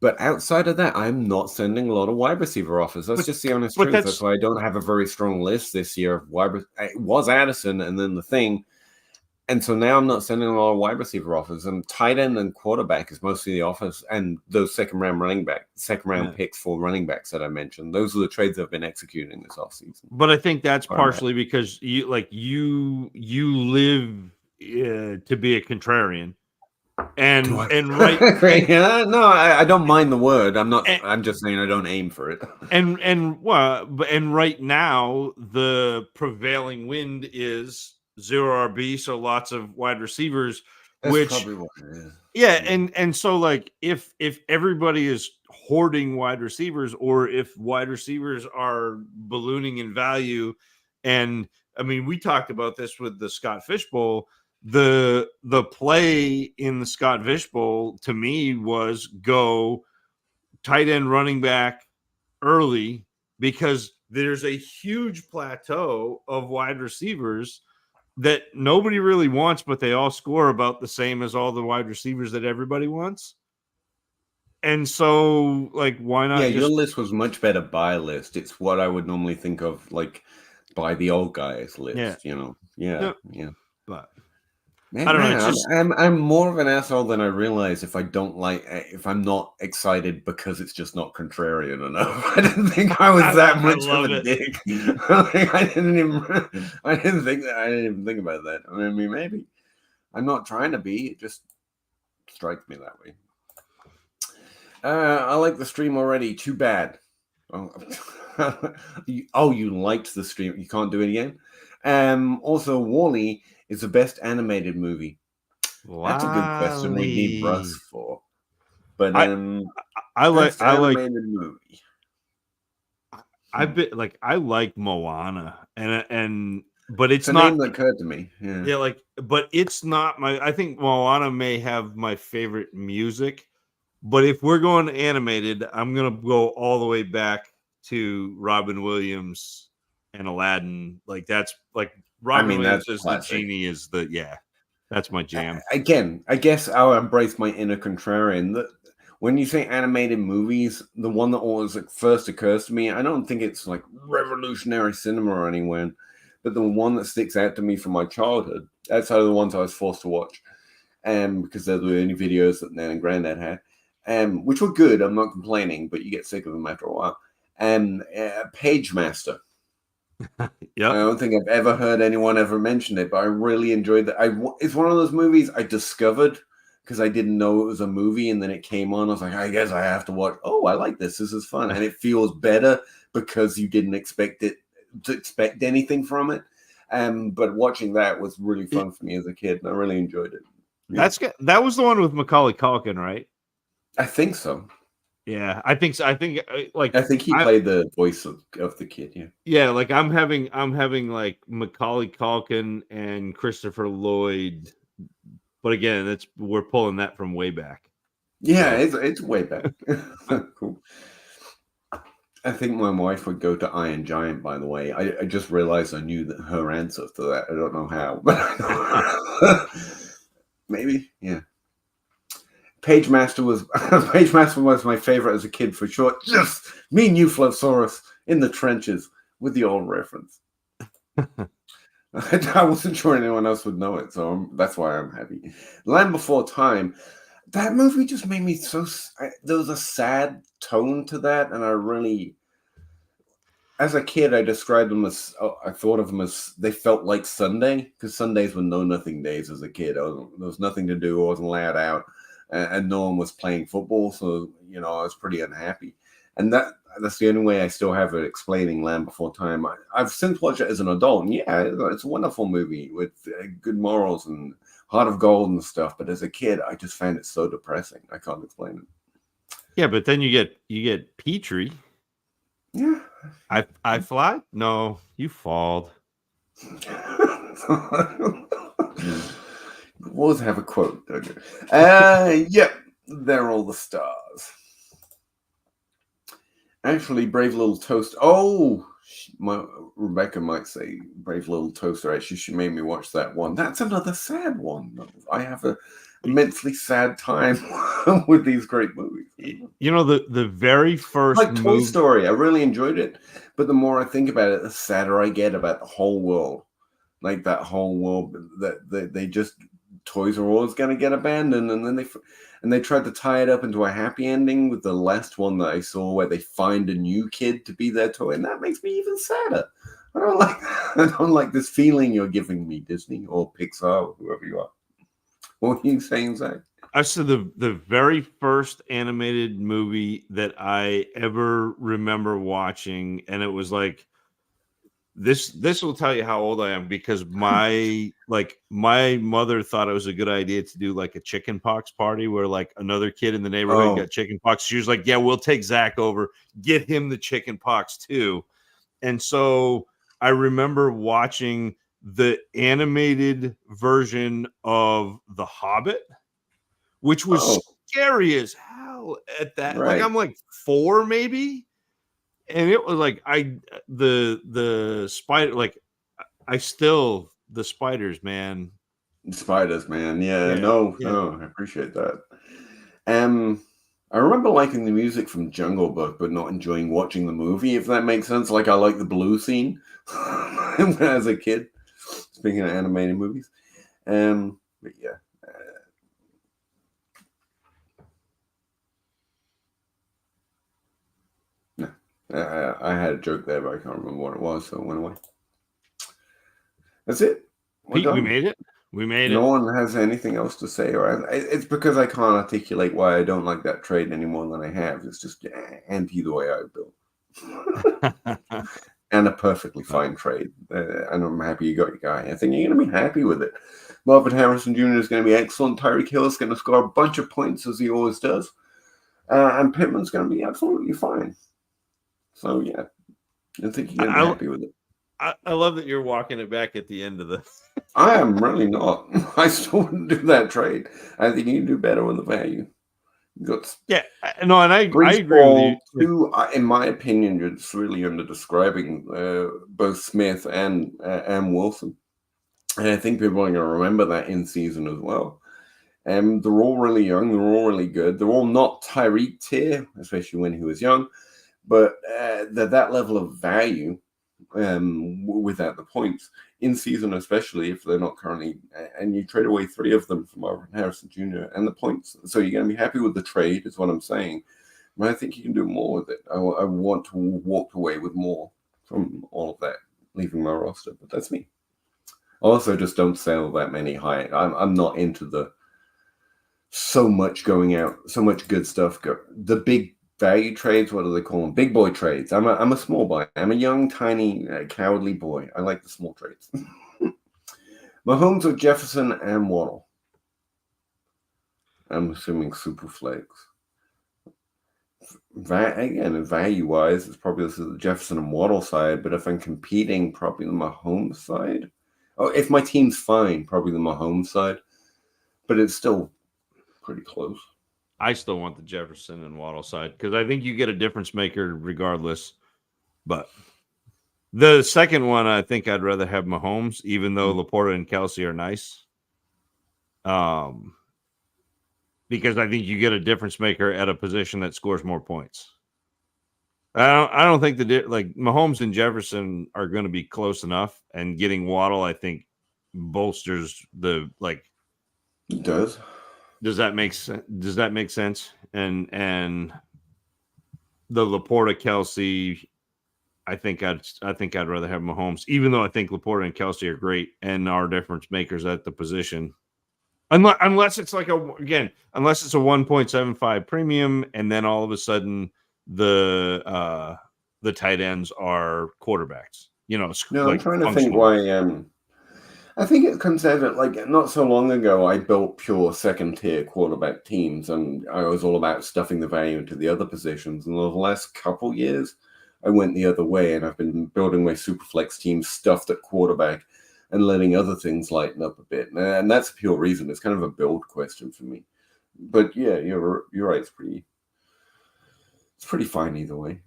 But outside of that, I'm not sending a lot of wide receiver offers. That's just the honest truth. That's why I don't have a very strong list this year of wide. It was Addison and then the thing. And so now I'm not sending a lot of wide receiver offers. And tight end and quarterback is mostly the offers. And those second round picks for running backs that I mentioned. Those are the trades that have been executing this offseason. But I think that's partially because you live to be a contrarian. And right, no, I don't mind the word. I'm just saying I don't aim for it. And right now the prevailing wind is 0 RB, so lots of wide receivers. That's which probably what it is. Yeah, and so like if everybody is hoarding wide receivers, or if wide receivers are ballooning in value, and I mean we talked about this with the Scott Fish Bowl. The play in the Scott Fish Bowl to me was go tight end running back early because there's a huge plateau of wide receivers that nobody really wants, but they all score about the same as all the wide receivers that everybody wants. And so, like, why not? Yeah, your list was much better buy list. It's what I would normally think of, like, buy the old guys list, you know? Yeah. But man, I don't know. I'm more of an asshole than I realize if if I'm not excited because it's just not contrarian enough. I didn't think I was that much of a dick. I didn't even think about that. I mean, maybe I'm not trying to be. It just strikes me that way. I like the stream already. Too bad. Oh, you liked the stream. You can't do it again. Also, Wall-E is the best animated movie. That's a good question. We need Russ for. But I like animated movie. I like Moana, but it's a not name that occurred to me. Yeah, but it's not I think Moana may have my favorite music, but if we're going animated, I'm gonna go all the way back to Robin Williams and Aladdin. Like that's like Robin Williams as the genie is that's my jam. Again, I guess I'll embrace my inner contrarian. When you say animated movies, the one that always first occurs to me, I don't think it's like revolutionary cinema or anywhere, but the one that sticks out to me from my childhood, outside of the ones I was forced to watch, because they're the only videos that Nan and Granddad had, which were good. I'm not complaining, but you get sick of them after a while. Page Master. Yeah, I don't think I've ever heard anyone ever mention it, but I really enjoyed that. It's one of those movies I discovered because I didn't know it was a movie, and then it came on. I was like, I guess I have to watch. Oh, I like this. This is fun, and it feels better because you didn't expect anything from it. But watching that was really fun for me as a kid, and I really enjoyed it. Yeah. That was the one with Macaulay Culkin, right? I think so. Yeah, I think so. I think like I think he played the voice of the kid. Yeah. yeah, like I'm having like Macaulay Culkin and Christopher Lloyd, but again, we're pulling that from way back. Yeah, So it's way back. Cool. I think my wife would go to Iron Giant, by the way. I just realized I knew that her answer to that. I don't know how, but maybe, yeah. Page Master was Page Master was my favorite as a kid for sure. Just me and you, Flosaurus, in the trenches with the old reference. I wasn't sure anyone else would know it, so that's why I'm happy. Land Before Time, that movie just made me so. There was a sad tone to that, and I really, as a kid, I described them as. I thought of them as they felt like Sunday because Sundays were know nothing days as a kid. There was nothing to do. I wasn't allowed out, and no one was playing football, so I was pretty unhappy. And that's the only way I still have it explaining Land Before Time. I've since watched it as an adult, and yeah, it's a wonderful movie with good morals and heart of gold and stuff. But as a kid, I just found it so depressing. I can't explain it. yeah, but then you get Petrie. Yeah. I fly? No, you falled. We'll always have a quote, don't you? Yep, they're all the stars. Actually, Brave Little Toaster. Oh, Rebecca might say Brave Little Toaster. Actually, she made me watch that one. That's another sad one. I have a immensely sad time with these great movies. The very first Like Toy Story, I really enjoyed it. But the more I think about it, the sadder I get about the whole world. Like that whole world that they just Toys are always going to get abandoned, and then they tried to tie it up into a happy ending with the last one that I saw where they find a new kid to be their toy, and that makes me even sadder. I don't like this feeling you're giving me, Disney or Pixar or whoever you are. What were you saying, Zach? I said the very first animated movie that I ever remember watching, and it was like this will tell you how old I am because my mother thought it was a good idea to do like a chicken pox party where like another kid in the neighborhood got chicken pox. She was like, yeah, we'll take Zach over, get him the chicken pox too. And so I remember watching the animated version of The Hobbit, which was scary as hell at that. Right. Like I'm like 4 maybe. And it was like the spider, like the spiders, man. Spiders, man. Yeah. No, I appreciate that. I remember liking the music from Jungle Book, but not enjoying watching the movie, if that makes sense. Like I like the blue scene as a kid. Speaking of animated movies. But yeah. I had a joke there, but I can't remember what it was, so it went away. That's it. Pete, we made it. We made it. No one has anything else to say, or it's because I can't articulate why I don't like that trade any more than I have. It's just anti the way I built, and a perfectly fine trade. And I'm happy you got your guy. I think you're going to be happy with it. Marvin Harrison Jr. is going to be excellent. Tyreek Hill is going to score a bunch of points as he always does, and Pittman's going to be absolutely fine. So yeah, I think you're going to be happy with it. I love that you're walking it back at the end of the. I am really not. I still wouldn't do that trade. I think you can do better with the value. Yeah, no, and I agree with you. In my opinion, you're just really under describing both Smith and Wilson, and I think people are going to remember that in season as well. They're all really young. They're all really good. They're all not Tyreek tier, especially when he was young, but they're that level of value. Without the points in season, especially if they're not currently, and you trade away 3 of them from Marvin Harrison Jr. and the points, so you're going to be happy with the trade, is what I'm saying. But I think you can do more with it. I want to walk away with more from all of that, leaving my roster, but that's me. Also, just don't sell that many high. I'm not into the so much going out, so much good stuff. The big value trades, what do they call them? Big boy trades. I'm a small boy. I'm a young, tiny, cowardly boy. I like the small trades. Mahomes with Jefferson and Waddle. I'm assuming super flex. Again, value-wise, it's probably the Jefferson and Waddle side. But if I'm competing, probably the Mahomes side. Oh, if my team's fine, probably the Mahomes side. But it's still pretty close. I still want the Jefferson and Waddle side because I think you get a difference maker regardless. But the second one, I think I'd rather have Mahomes, even though Laporta and Kelsey are nice. Because I think you get a difference maker at a position that scores more points. I don't think like Mahomes and Jefferson are going to be close enough, and getting Waddle, I think, bolsters the like. It does. Does that make sense? Does that make sense? And the Laporta Kelsey, I think I'd rather have Mahomes, even though I think Laporta and Kelsey are great and are difference makers at the position. Unless it's like unless it's a 1.75 premium, and then all of a sudden the tight ends are quarterbacks. No, like I'm trying to think why. I think it comes out that, like, not so long ago, I built pure second-tier quarterback teams, and I was all about stuffing the value into the other positions. And the last couple years, I went the other way, and I've been building my superflex team stuffed at quarterback and letting other things lighten up a bit. And that's a pure reason. It's kind of a build question for me. But yeah, you're right. It's pretty fine either way.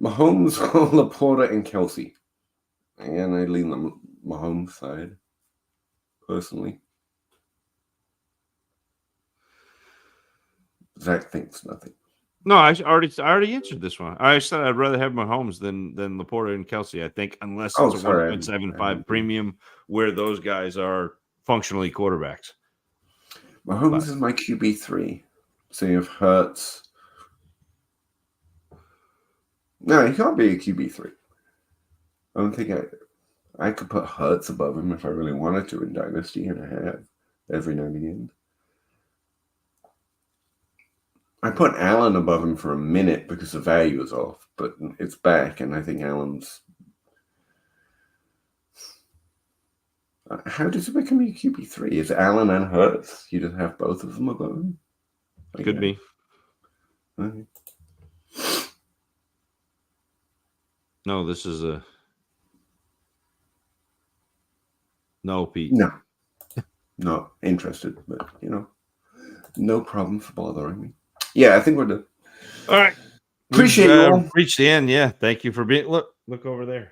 Mahomes, Laporta, and Kelsey. Again, I lean the Mahomes side, personally. Zach thinks nothing. No, I already answered this one. I said I'd rather have Mahomes than Laporta and Kelsey. I think unless it's a 1.75 premium where those guys are functionally quarterbacks. Mahomes is my QB3. So you have Hurts. No, he can't be a QB3. I don't think I could put Hurts above him if I really wanted to in Dynasty, and I have every now and again. I put Allen above him for a minute because the value is off, but it's back, and I think Allen's. How does it become a QB3? Is Allen and Hurts? You just have both of them above him? Could be. Okay. No, this is a. No, Pete. No. Not interested, but, no problem for bothering me. Yeah, I think we're done. All right. Appreciate you all. Reached the end. Yeah. Thank you for being. Look over there.